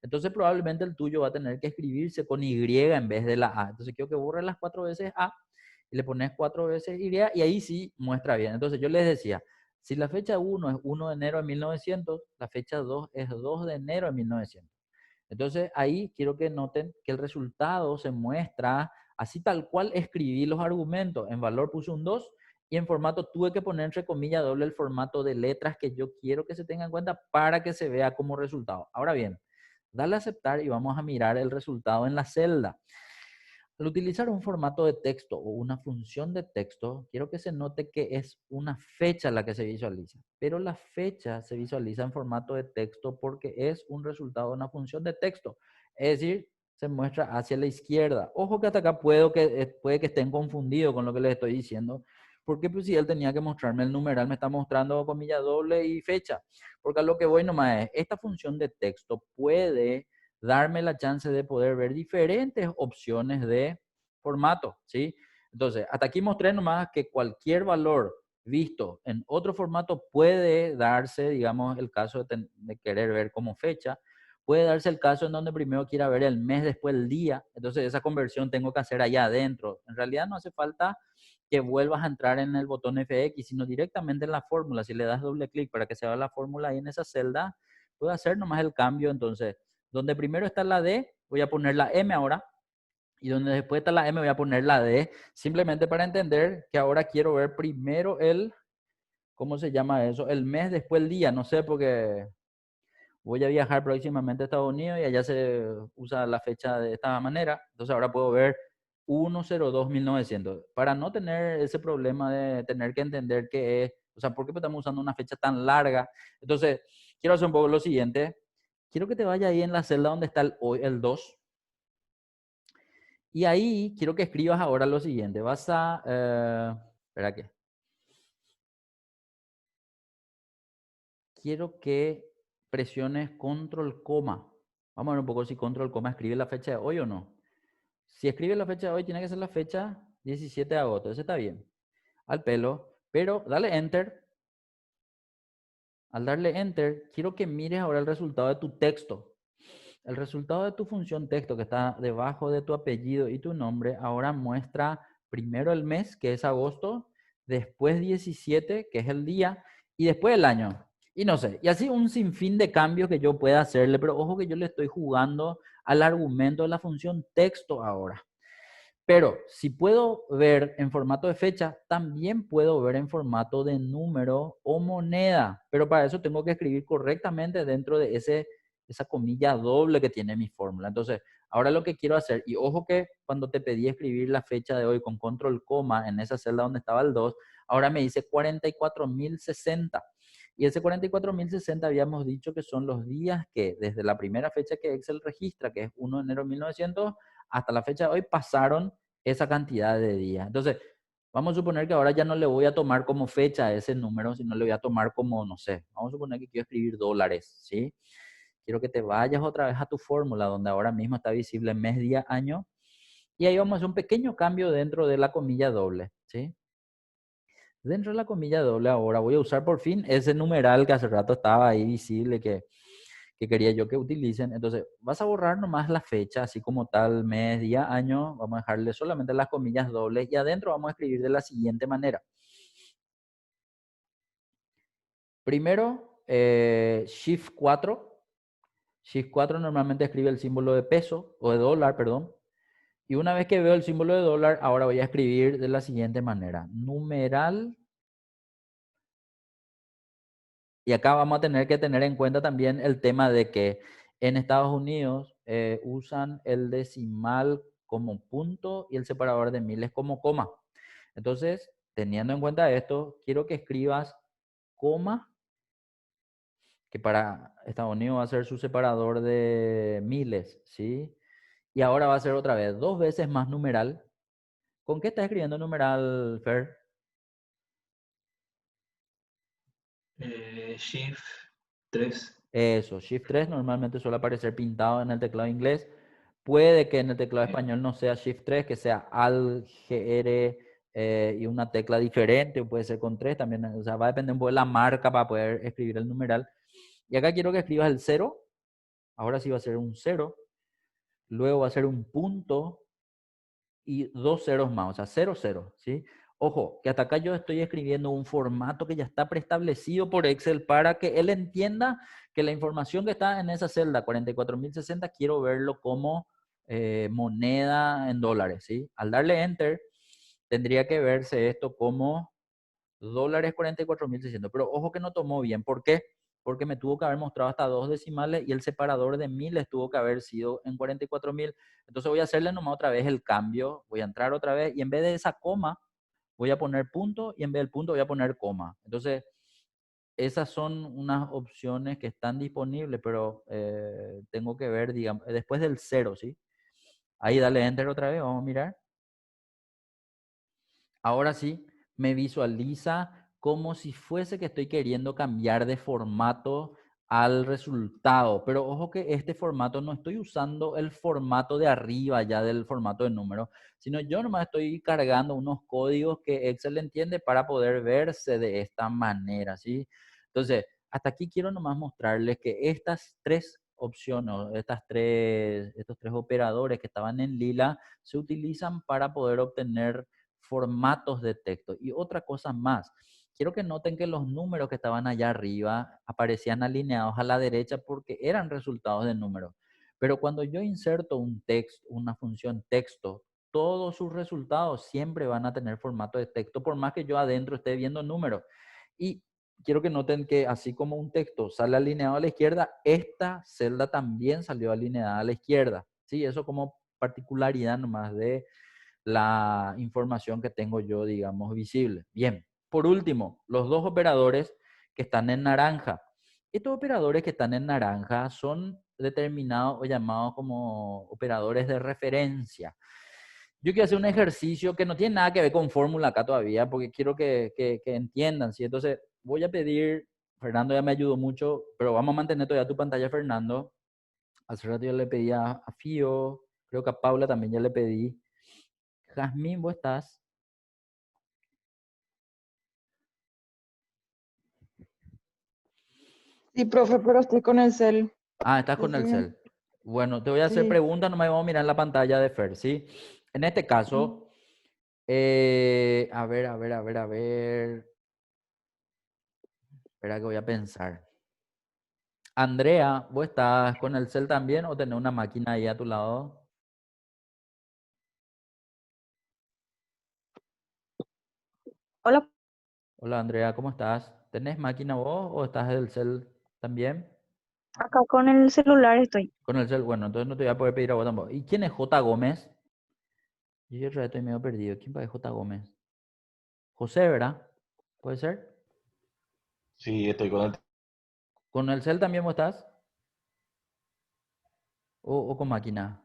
Speaker 1: Entonces, probablemente el tuyo va a tener que escribirse con Y en vez de la A. Entonces, quiero que borres las 4 veces A y le pones 4 veces Y y ahí sí muestra bien. Entonces, yo les decía, si la fecha 1 es 1 de enero de 1900, la fecha 2 es 2 de enero de 1900. Entonces ahí quiero que noten que el resultado se muestra así tal cual escribí los argumentos. En valor puse un 2 y en formato tuve que poner entre comillas doble el formato de letras que yo quiero que se tenga en cuenta para que se vea como resultado. Ahora bien, dale a aceptar y vamos a mirar el resultado en la celda. Al utilizar un formato de texto o una función de texto, quiero que se note que es una fecha la que se visualiza, pero la fecha se visualiza en formato de texto porque es un resultado de una función de texto, es decir, se muestra hacia la izquierda. Ojo que hasta acá puede que estén confundidos con lo que les estoy diciendo, porque pues si él tenía que mostrarme el numeral, me está mostrando comilla doble y fecha, porque a lo que voy nomás es, esta función de texto puede darme la chance de poder ver diferentes opciones de formato, ¿sí? Entonces, hasta aquí mostré nomás que cualquier valor visto en otro formato puede darse, digamos, el caso de querer ver como fecha, puede darse el caso en donde primero quiera ver el mes, después el día, entonces esa conversión tengo que hacer allá adentro. En realidad no hace falta que vuelvas a entrar en el botón FX, sino directamente en la fórmula. Si le das doble clic para que se vea la fórmula ahí en esa celda, puedo hacer nomás el cambio. Entonces, donde primero está la D, voy a poner la M ahora. Y donde después está la M, voy a poner la D. Simplemente para entender que ahora quiero ver primero el, ¿cómo se llama eso? El mes, después el día. No sé, porque voy a viajar próximamente a Estados Unidos y allá se usa la fecha de esta manera. Entonces ahora puedo ver 1/02/1900. Para no tener ese problema de tener que entender qué es, o sea, ¿por qué estamos usando una fecha tan larga? Entonces, quiero hacer un poco lo siguiente. Quiero que te vaya ahí en la celda donde está el 2. Y ahí quiero que escribas ahora lo siguiente. Vas a... espera que... Quiero que presiones control coma. Vamos a ver un poco si control coma escribe la fecha de hoy o no. Si escribe la fecha de hoy, tiene que ser la fecha 17 de agosto. Ese está bien. Al pelo. Pero dale enter. Al darle enter, quiero que mires ahora el resultado de tu texto. El resultado de tu función texto que está debajo de tu apellido y tu nombre ahora muestra primero el mes, que es agosto, después 17, que es el día, y después el año. Y no sé, y así un sinfín de cambios que yo pueda hacerle, pero ojo que yo le estoy jugando al argumento de la función texto ahora. Pero si puedo ver en formato de fecha, también puedo ver en formato de número o moneda. Pero para eso tengo que escribir correctamente dentro de ese esa comilla doble que tiene mi fórmula. Entonces, ahora lo que quiero hacer, y ojo que cuando te pedí escribir la fecha de hoy con control coma en esa celda donde estaba el 2, ahora me dice 44.060. Y ese 44.060 habíamos dicho que son los días que desde la primera fecha que Excel registra, que es 1 de enero de 1900, hasta la fecha de hoy pasaron esa cantidad de días. Entonces, vamos a suponer que ahora ya no le voy a tomar como fecha ese número, sino le voy a tomar como, no sé, vamos a suponer que quiero escribir dólares, ¿sí? Quiero que te vayas otra vez a tu fórmula donde ahora mismo está visible mes, día, año. Y ahí vamos a hacer un pequeño cambio dentro de la comilla doble, ¿sí? Dentro de la comilla doble ahora voy a usar por fin ese numeral que hace rato estaba ahí visible que quería yo que utilicen. Entonces, vas a borrar nomás la fecha, así como tal, mes, día, año. Vamos a dejarle solamente las comillas dobles y adentro vamos a escribir de la siguiente manera. Primero, Shift 4. Shift 4 normalmente escribe el símbolo de peso o de dólar, perdón. Y una vez que veo el símbolo de dólar, ahora voy a escribir de la siguiente manera. Numeral. Y acá vamos a tener que tener en cuenta también el tema de que en Estados Unidos usan el decimal como punto y el separador de miles como coma. Entonces, teniendo en cuenta esto, quiero que escribas coma, que para Estados Unidos va a ser su separador de miles, ¿sí? Y ahora va a ser otra vez 2 veces más numeral. ¿Con qué estás escribiendo numeral, Fer?
Speaker 2: Shift 3.
Speaker 1: Eso, Shift 3 normalmente suele aparecer pintado en el teclado inglés. Puede que en el teclado español no sea Shift 3, que sea Alt, GR y una tecla diferente, o puede ser con 3 también. O sea, va a depender un poco de la marca para poder escribir el numeral. Y acá quiero que escribas el 0. Ahora sí va a ser un 0. Luego va a ser un punto y 2 ceros más, o sea, 0, 0, ¿sí? Ojo, que hasta acá yo estoy escribiendo un formato que ya está preestablecido por Excel para que él entienda que la información que está en esa celda 44.060 quiero verlo como moneda en dólares, ¿sí? Al darle Enter, tendría que verse esto como dólares 44.600. Pero ojo que no tomó bien. ¿Por qué? Porque me tuvo que haber mostrado hasta 2 decimales y el separador de miles tuvo que haber sido en 44.000. Entonces voy a hacerle nomás otra vez el cambio. Voy a entrar otra vez y en vez de esa coma voy a poner punto y en vez del punto voy a poner coma. Entonces esas son unas opciones que están disponibles, pero tengo que ver, digamos, después del 0, ¿sí? Ahí dale Enter otra vez, vamos a mirar. Ahora sí, me visualiza como si fuese que estoy queriendo cambiar de formato al resultado. Pero ojo que este formato no estoy usando el formato de arriba ya del formato de número, sino yo nomás estoy cargando unos códigos que Excel entiende para poder verse de esta manera, ¿sí? Entonces, hasta aquí quiero nomás mostrarles que estas tres opciones, estos tres operadores que estaban en lila, se utilizan para poder obtener formatos de texto. Y otra cosa más, quiero que noten que los números que estaban allá arriba aparecían alineados a la derecha porque eran resultados de números. Pero cuando yo inserto un texto, una función texto, todos sus resultados siempre van a tener formato de texto, por más que yo adentro esté viendo números. Y quiero que noten que así como un texto sale alineado a la izquierda, esta celda también salió alineada a la izquierda. Sí, eso como particularidad nomás de la información que tengo yo, digamos, visible. Bien, por último, los dos operadores que están en naranja. Estos operadores que están en naranja son determinados o llamados como operadores de referencia. Yo quiero hacer un ejercicio que no tiene nada que ver con fórmula acá todavía, porque quiero que entiendan, ¿sí? Entonces, voy a pedir, Fernando ya me ayudó mucho, pero vamos a mantener todavía tu pantalla, Fernando. Hace rato yo le pedí a Fío, creo que a Paula también ya le pedí. Jazmín, ¿vos estás?
Speaker 4: Sí, profe, pero estoy con el cel.
Speaker 1: Ah, estás con el
Speaker 4: Decime.
Speaker 1: cel. Bueno, te voy a hacer
Speaker 4: Sí.
Speaker 1: preguntas, no me vamos a mirar en la pantalla de Fer, ¿sí? En este
Speaker 4: Ujú.
Speaker 1: caso, a ver, a ver, a ver, a ver. Espera que voy a pensar. Andrea, ¿vos estás con el cel también o tenés una máquina ahí a tu lado?
Speaker 5: Hola,
Speaker 1: Hola Andrea, ¿cómo estás? ¿Tenés máquina vos o estás del cel también?
Speaker 5: Acá con el celular estoy.
Speaker 1: Con el cel, bueno, entonces no te voy a poder pedir a vos tampoco. ¿Y quién es J. Gómez? Yo otra vez estoy medio perdido. ¿Quién es J. Gómez? José, ¿verdad? ¿Puede ser?
Speaker 6: Sí, estoy con el...
Speaker 1: ¿Con el cel también vos estás? ¿O con máquina?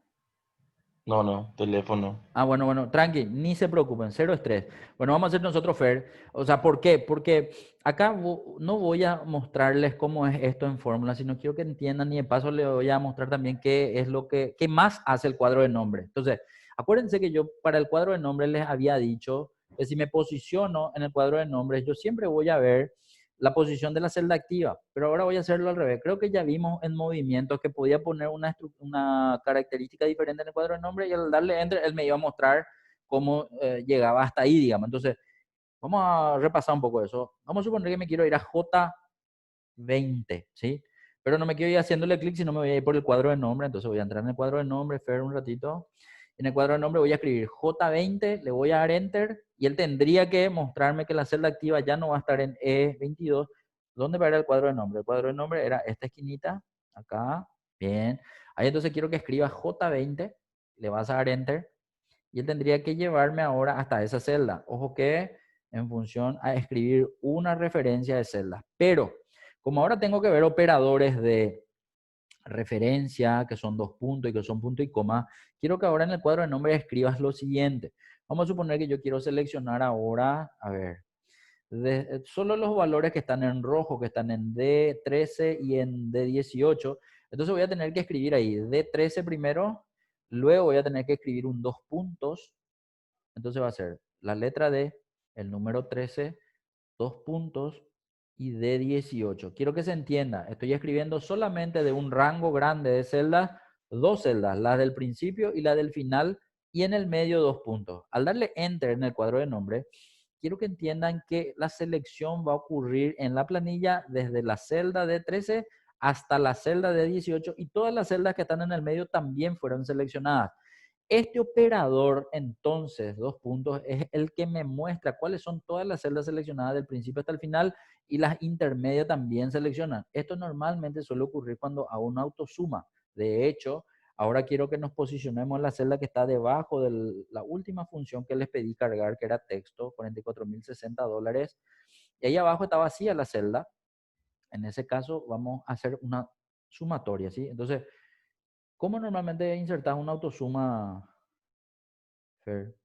Speaker 6: No, no, teléfono.
Speaker 1: Ah, bueno, tranqui, ni se preocupen, cero estrés. Bueno, vamos a hacer nosotros, Fer. O sea, ¿por qué? Porque acá no voy a mostrarles cómo es esto en fórmula, sino quiero que entiendan y de paso les voy a mostrar también qué es lo qué más hace el cuadro de nombre. Entonces, acuérdense que yo para el cuadro de nombres les había dicho que si me posiciono en el cuadro de nombres, yo siempre voy a ver la posición de la celda activa, pero ahora voy a hacerlo al revés. Creo que ya vimos en movimientos que podía poner una característica diferente en el cuadro de nombre y al darle enter, él me iba a mostrar cómo llegaba hasta ahí, digamos. Entonces, vamos a repasar un poco eso. Vamos a suponer que me quiero ir a J20, ¿sí? Pero no me quiero ir haciéndole clic, sino me voy a ir por el cuadro de nombre. Entonces voy a entrar en el cuadro de nombre, Fer, un ratito. En el cuadro de nombre voy a escribir J20, le voy a dar Enter y él tendría que mostrarme que la celda activa ya no va a estar en E22. ¿Dónde va a ir el cuadro de nombre? El cuadro de nombre era esta esquinita, acá. Bien. Ahí entonces quiero que escriba J20, le vas a dar Enter y él tendría que llevarme ahora hasta esa celda. Ojo que en función a escribir una referencia de celdas. Pero como ahora tengo que ver operadores de referencia, que son dos puntos y que son punto y coma, quiero que ahora en el cuadro de nombre escribas lo siguiente. Vamos a suponer que yo quiero seleccionar ahora, a ver, solo los valores que están en rojo, que están en D13 y en D18. Entonces voy a tener que escribir ahí D13 primero, luego voy a tener que escribir un dos puntos. Entonces va a ser la letra D, el número 13, dos puntos y D18. Quiero que se entienda, estoy escribiendo solamente de un rango grande de celdas, dos celdas, la del principio y la del final, y en el medio dos puntos. Al darle Enter en el cuadro de nombre, quiero que entiendan que la selección va a ocurrir en la planilla desde la celda D13 hasta la celda D18 y todas las celdas que están en el medio también fueron seleccionadas. Este operador, entonces, dos puntos, es el que me muestra cuáles son todas las celdas seleccionadas del principio hasta el final y las intermedias también seleccionan. Esto normalmente suele ocurrir cuando hago una autosuma. De hecho, ahora quiero que nos posicionemos en la celda que está debajo de la última función que les pedí cargar, que era texto, $44,060. Y ahí abajo está vacía la celda. En ese caso, vamos a hacer una sumatoria, ¿sí? Entonces, ¿cómo normalmente insertas una autosuma, Fer?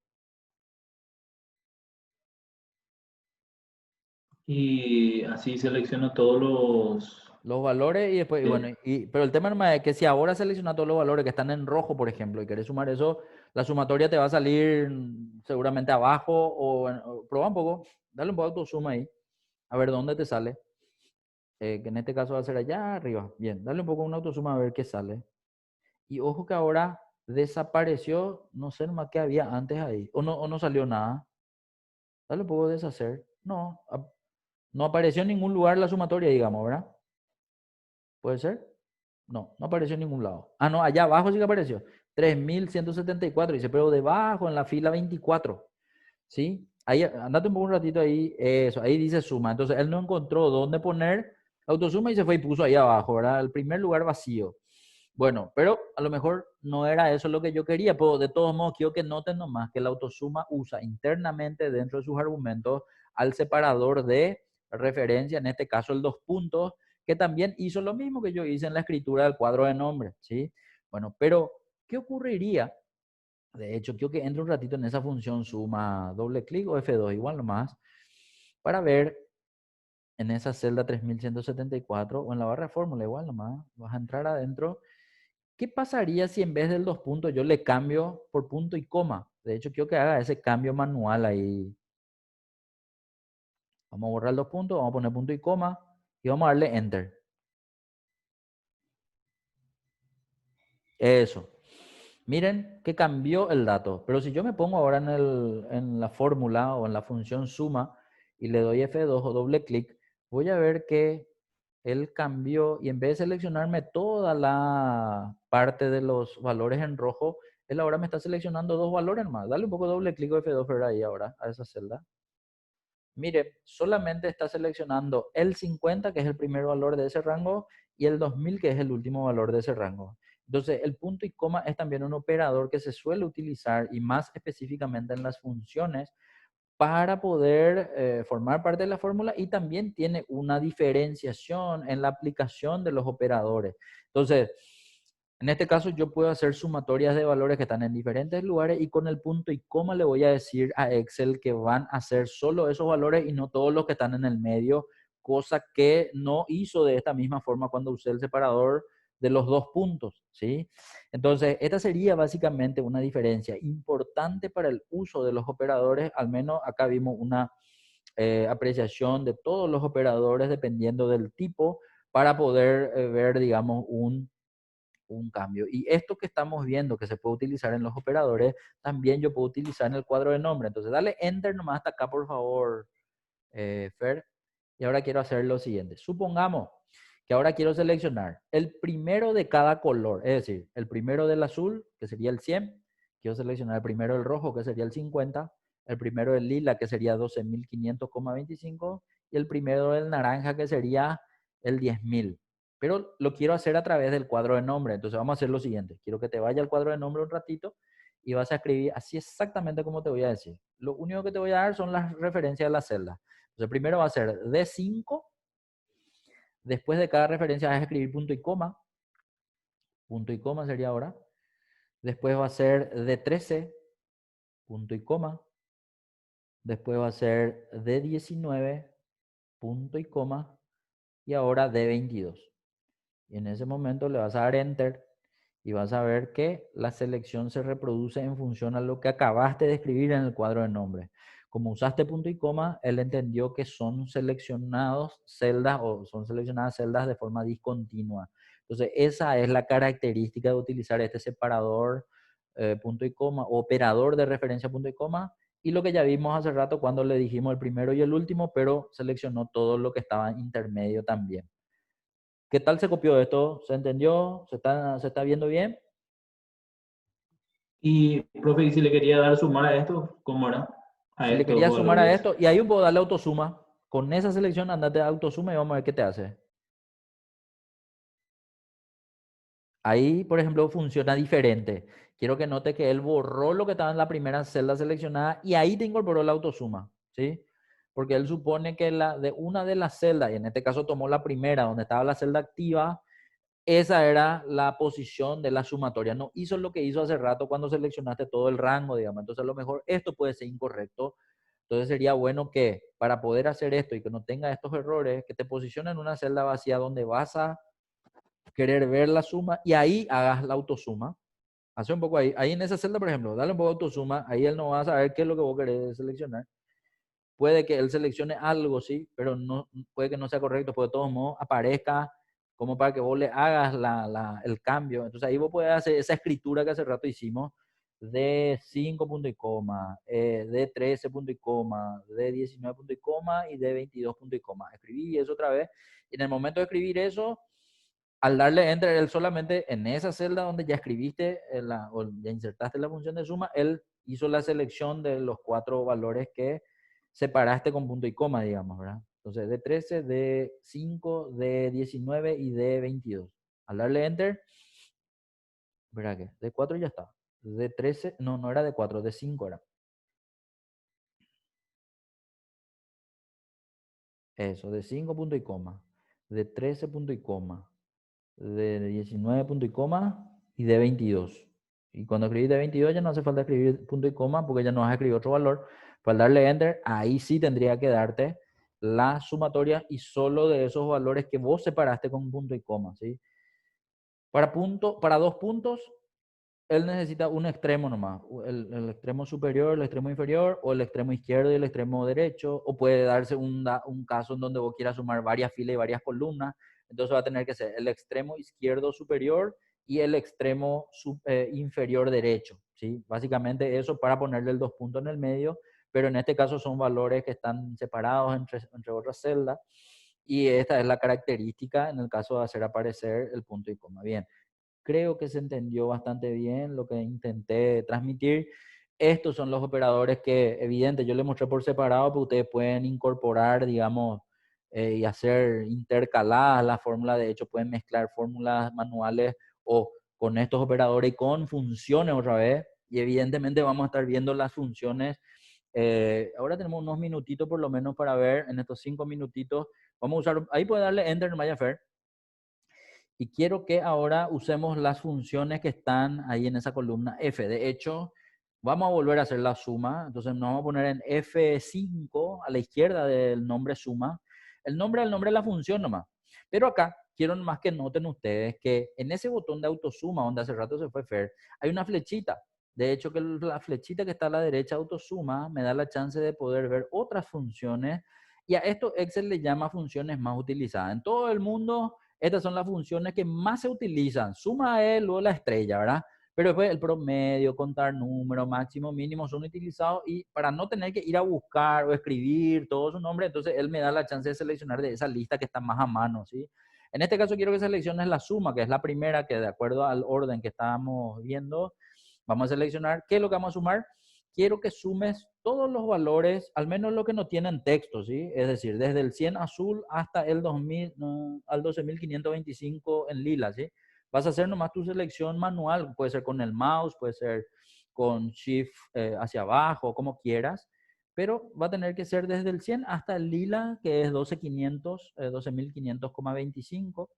Speaker 2: Y así selecciono todos
Speaker 1: Los valores y después, y bueno, pero el tema nomás es que si ahora seleccionas todos los valores que están en rojo, por ejemplo, y querés sumar eso, la sumatoria te va a salir seguramente abajo o prueba un poco, dale un poco a tu suma ahí, a ver dónde te sale, que en este caso va a ser allá arriba. Bien, dale un poco a una autosuma a ver qué sale. Y ojo que ahora desapareció, no sé más qué había antes ahí, o no salió nada. Dale un poco a deshacer. No, no apareció en ningún lugar la sumatoria, digamos, ¿verdad? ¿Puede ser? No, no apareció en ningún lado. Ah, no, allá abajo sí que apareció. 3.174. Dice, pero debajo, en la fila 24. ¿Sí? Ahí, andate un poco un ratito ahí. Eso, ahí dice suma. Entonces, él no encontró dónde poner autosuma y se fue y puso ahí abajo, ¿verdad? El primer lugar vacío. Bueno, pero a lo mejor no era eso lo que yo quería, pero de todos modos quiero que noten nomás que la autosuma usa internamente dentro de sus argumentos al separador de referencia, en este caso el dos puntos, que también hizo lo mismo que yo hice en la escritura del cuadro de nombres, ¿sí? Bueno, pero ¿qué ocurriría? De hecho, quiero que entre un ratito en esa función suma doble clic o F2, igual nomás, para ver en esa celda 3174 o en la barra de fórmula, igual nomás, vas a entrar adentro. ¿Qué pasaría si en vez del dos puntos yo le cambio por punto y coma? De hecho, quiero que haga ese cambio manual ahí. Vamos a borrar los puntos, vamos a poner punto y coma y vamos a darle Enter. Eso. Miren que cambió el dato. Pero si yo me pongo ahora en la fórmula o en la función suma y le doy F2 o doble clic, voy a ver que él cambió y en vez de seleccionarme toda la parte de los valores en rojo, él ahora me está seleccionando dos valores más. Dale un poco doble clic o F2 por ahí ahora a esa celda. Mire, solamente está seleccionando el 50, que es el primer valor de ese rango, y el 2000, que es el último valor de ese rango. Entonces, el punto y coma es también un operador que se suele utilizar, y más específicamente en las funciones, para poder formar parte de la fórmula, y también tiene una diferenciación en la aplicación de los operadores. Entonces, en este caso yo puedo hacer sumatorias de valores que están en diferentes lugares, y con el punto y coma le voy a decir a Excel que van a ser solo esos valores y no todos los que están en el medio, cosa que no hizo de esta misma forma cuando usé el separador de los dos puntos, ¿sí? Entonces, esta sería básicamente una diferencia importante para el uso de los operadores. Al menos acá vimos una apreciación de todos los operadores dependiendo del tipo para poder ver, digamos, un cambio. Y esto que estamos viendo que se puede utilizar en los operadores, también yo puedo utilizar en el cuadro de nombre. Entonces, dale Enter nomás hasta acá, por favor, Fer. Y ahora quiero hacer lo siguiente. Supongamos que ahora quiero seleccionar el primero de cada color, es decir, el primero del azul, que sería el 100, quiero seleccionar el primero del rojo, que sería el 50, el primero del lila, que sería 12.500,25, y el primero del naranja, que sería el 10.000. Pero lo quiero hacer a través del cuadro de nombre. Entonces vamos a hacer lo siguiente. Quiero que te vaya al cuadro de nombre un ratito y vas a escribir así exactamente como te voy a decir. Lo único que te voy a dar son las referencias de las celdas. Entonces primero va a ser D5. Después de cada referencia vas a escribir punto y coma. Punto y coma sería ahora. Después va a ser D13, punto y coma. Después va a ser D19, punto y coma. Y ahora D22. Y en ese momento le vas a dar Enter y vas a ver que la selección se reproduce en función a lo que acabaste de escribir en el cuadro de nombre. Como usaste punto y coma, él entendió que son seleccionados celdas o son seleccionadas celdas de forma discontinua. Entonces, esa es la característica de utilizar este separador punto y coma, operador de referencia punto y coma, y lo que ya vimos hace rato cuando le dijimos el primero y el último, pero seleccionó todo lo que estaba intermedio también. ¿Qué tal se copió esto? ¿Se entendió? ¿Se está viendo bien?
Speaker 2: Y, profe, y si le quería dar sumar a esto, ¿cómo era? A
Speaker 1: Si le
Speaker 2: estos
Speaker 1: querías sumar a
Speaker 2: valores.
Speaker 1: esto, y ahí puedo darle autosuma. Con esa selección andate a autosuma y vamos a ver qué te hace. Ahí, por ejemplo, funciona diferente. Quiero que note que él borró lo que estaba en la primera celda seleccionada y ahí te incorporó la autosuma, ¿sí? Porque él supone que de una de las celdas, y en este caso tomó la primera, donde estaba la celda activa, esa era la posición de la sumatoria. No hizo lo que hizo hace rato cuando seleccionaste todo el rango, digamos. Entonces, a lo mejor esto puede ser incorrecto. Entonces, sería bueno que para poder hacer esto y que no tenga estos errores, que te posiciones en una celda vacía donde vas a querer ver la suma y ahí hagas la autosuma. Hace un poco ahí. Ahí en esa celda, por ejemplo, dale un poco de autosuma. Ahí él no va a saber qué es lo que vos querés seleccionar. Puede que él seleccione algo, sí, pero no, puede que no sea correcto, porque de todos modos aparezca como para que vos le hagas el cambio. Entonces ahí vos podés hacer esa escritura que hace rato hicimos de 5 punto y coma, de 13 punto y coma, de 19 punto y coma y de 22 punto y coma. Escribí eso otra vez. Y en el momento de escribir eso, al darle enter, él solamente en esa celda donde ya escribiste o ya insertaste la función de suma, él hizo la selección de los 4 valores que separaste con punto y coma, digamos, ¿verdad? Entonces, de 13, de 5, de 19 y de 22. Al darle enter, ¿verdad qué? De 4 ya está. De 13, no, no era de 4, de 5 era. Eso, de 5 punto y coma, de 13 punto y coma, de 19 punto y coma y de 22. Y cuando escribís de 22 ya no hace falta escribir punto y coma porque ya no vas a escribir otro valor. Para darle enter, ahí sí tendría que darte la sumatoria y solo de esos valores que vos separaste con punto y coma, ¿sí? Para 2 puntos, él necesita un extremo nomás, el extremo superior, el extremo inferior, o el extremo izquierdo y el extremo derecho, o puede darse un caso en donde vos quieras sumar varias filas y varias columnas, entonces va a tener que ser el extremo izquierdo superior y el extremo inferior derecho, ¿sí? Básicamente eso para ponerle el 2 puntos en el medio, pero en este caso son valores que están separados entre otras celdas, y esta es la característica en el caso de hacer aparecer el punto y coma. Bien. Creo que se entendió bastante bien lo que intenté transmitir. Estos son los operadores que, evidente, yo les mostré por separado, pero ustedes pueden incorporar, digamos, y hacer intercaladas las fórmulas. De hecho, pueden mezclar fórmulas manuales o con estos operadores y con funciones otra vez. Y evidentemente vamos a estar viendo las funciones. Ahora tenemos unos minutitos por lo menos para ver en estos 5 minutitos. Vamos a usar, ahí puede darle Enter en Mayafer. Y quiero que ahora usemos las funciones que están ahí en esa columna F. De hecho, vamos a volver a hacer la suma. Entonces nos vamos a poner en F5 a la izquierda del nombre suma. El nombre del nombre de la función nomás. Pero acá quiero más que noten ustedes que en ese botón de autosuma, donde hace rato se fue Fer, hay una flechita. De hecho, que la flechita que está a la derecha, autosuma, me da la chance de poder ver otras funciones. Y a esto Excel le llama funciones más utilizadas. En todo el mundo, estas son las funciones que más se utilizan. Suma es luego la estrella, ¿verdad? Pero después el promedio, contar número, máximo, mínimo son utilizados y para no tener que ir a buscar o escribir todo su nombre, entonces él me da la chance de seleccionar de esa lista que está más a mano, ¿sí? En este caso quiero que selecciones la suma, que es la primera que de acuerdo al orden que estábamos viendo, vamos a seleccionar. ¿Qué es lo que vamos a sumar? Quiero que sumes todos los valores, al menos lo que no tienen texto, ¿sí? Es decir, desde el 100 azul hasta el 2000, al 12.525 en lila, ¿sí? Vas a hacer nomás tu selección manual, puede ser con el mouse, puede ser con shift hacia abajo, como quieras, pero va a tener que ser desde el 100 hasta el lila, que es 12.500, 12.500,25.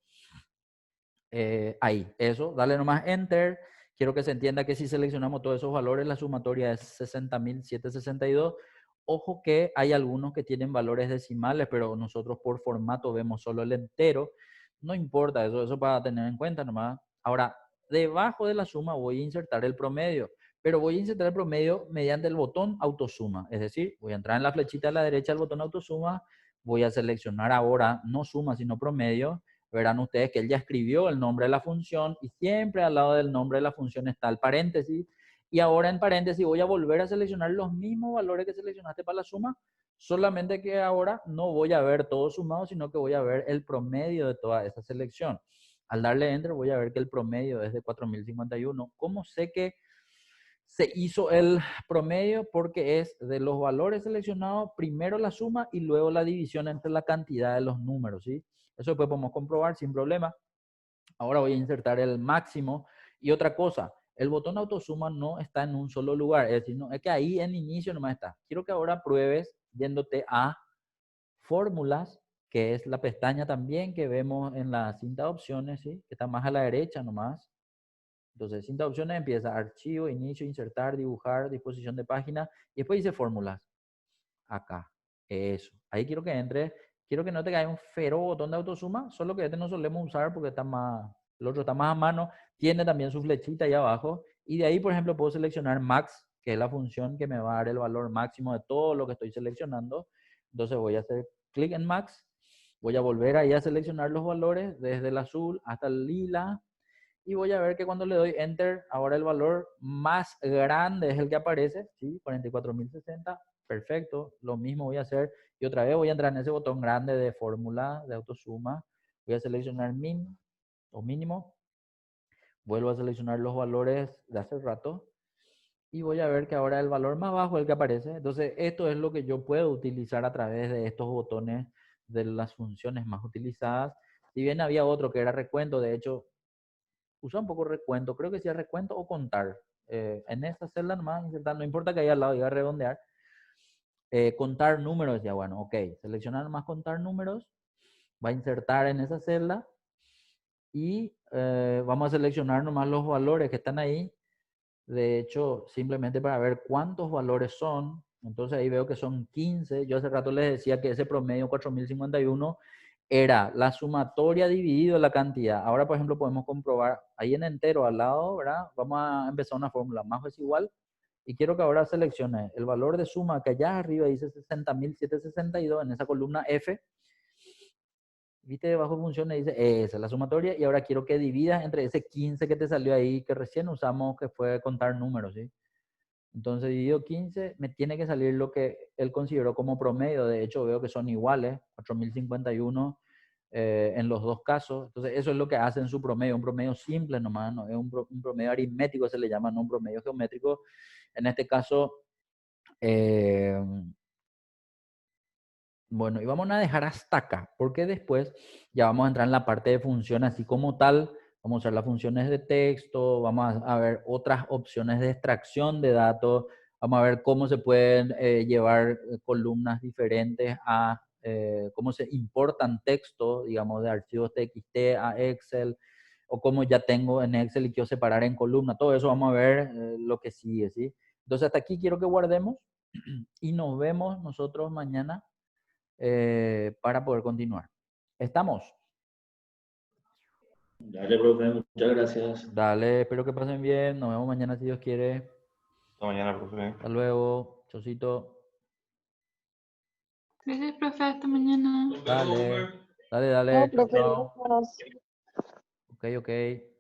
Speaker 1: Ahí, eso, dale nomás Enter. Quiero que se entienda que si seleccionamos todos esos valores, la sumatoria es 60.762. Ojo que hay algunos que tienen valores decimales, pero nosotros por formato vemos solo el entero. No importa, eso para tener en cuenta nomás. Ahora, debajo de la suma voy a insertar el promedio, pero voy a insertar el promedio mediante el botón autosuma. Es decir, voy a entrar en la flechita a la derecha del botón autosuma, voy a seleccionar ahora no suma, sino promedio. Verán ustedes que él ya escribió el nombre de la función y siempre al lado del nombre de la función está el paréntesis. Y ahora en paréntesis voy a volver a seleccionar los mismos valores que seleccionaste para la suma, solamente que ahora no voy a ver todo sumado, sino que voy a ver el promedio de toda esa selección. Al darle Enter voy a ver que el promedio es de 4.051. ¿Cómo sé que se hizo el promedio? Porque es de los valores seleccionados, primero la suma y luego la división entre la cantidad de los números, ¿sí? Eso después podemos comprobar sin problema. Ahora voy a insertar el máximo. Y otra cosa, el botón autosuma no está en un solo lugar. Es decir, no, es que ahí en inicio nomás está. Quiero que ahora pruebes yéndote a fórmulas, que es la pestaña también que vemos en la cinta de opciones, ¿sí? Que está más a la derecha nomás. Entonces, cinta de opciones empieza archivo, inicio, insertar, dibujar, disposición de página y después dice fórmulas. Acá. Eso. Ahí quiero que entre. Quiero que note que hay un feroz botón de autosuma, solo que este no solemos usar porque está más, el otro está más a mano. Tiene también su flechita ahí abajo. Y de ahí, por ejemplo, puedo seleccionar max, que es la función que me va a dar el valor máximo de todo lo que estoy seleccionando. Entonces voy a hacer clic en max. Voy a volver ahí a seleccionar los valores desde el azul hasta el lila. Y voy a ver que cuando le doy Enter, ahora el valor más grande es el que aparece, ¿sí? 44.060. Perfecto. Lo mismo voy a hacer. Y otra vez voy a entrar en ese botón grande de fórmula, de autosuma. Voy a seleccionar min o mínimo. Vuelvo a seleccionar los valores de hace rato. Y voy a ver que ahora el valor más bajo es el que aparece. Entonces, esto es lo que yo puedo utilizar a través de estos botones de las funciones más utilizadas. Si bien había otro que era recuento, de hecho, usa un poco recuento, creo que sea recuento o contar. En esta celda nomás insertar, no importa que haya al lado, iba a redondear. Contar números, ya bueno, ok. Seleccionar nomás contar números, va a insertar en esa celda y vamos a seleccionar nomás los valores que están ahí. De hecho, simplemente para ver cuántos valores son. Entonces ahí veo que son 15. Yo hace rato les decía que ese promedio 4.051 era la sumatoria dividido la cantidad. Ahora, por ejemplo, podemos comprobar ahí en entero al lado, ¿verdad? Vamos a empezar una fórmula. Más es igual. Y quiero que ahora seleccione el valor de suma que allá arriba dice 60.762 en esa columna F. Viste, debajo de funciones dice, esa es la sumatoria. Y ahora quiero que dividas entre ese 15 que te salió ahí, que recién usamos, que fue contar números, ¿sí? Entonces, dividido 15, me tiene que salir lo que él consideró como promedio. De hecho, veo que son iguales, 4.051 en los dos casos. Entonces, eso es lo que hace en su promedio. Un promedio simple nomás, no es un promedio aritmético, se le llama, no un promedio geométrico. En este caso, Bueno, y vamos a dejar hasta acá, porque después ya vamos a entrar en la parte de funciones así como tal. Vamos a usar las funciones de texto, vamos a ver otras opciones de extracción de datos, vamos a ver cómo se pueden llevar columnas diferentes a cómo se importan textos, digamos, de archivos TXT a Excel, o cómo ya tengo en Excel y quiero separar en columna. Todo eso vamos a ver lo que sigue, ¿sí? Entonces hasta aquí quiero que guardemos y nos vemos nosotros mañana para poder continuar. ¿Estamos?
Speaker 2: Dale, profe, muchas gracias.
Speaker 1: Dale, espero que pasen bien. Nos vemos mañana si Dios quiere.
Speaker 6: Hasta mañana, profe.
Speaker 1: Hasta luego. Chocito.
Speaker 3: Gracias, profe. Hasta mañana.
Speaker 1: Dale. Dale, dale.
Speaker 4: No,
Speaker 1: Chao,
Speaker 4: profe,
Speaker 1: chao.
Speaker 4: gracias.
Speaker 1: Ok, ok.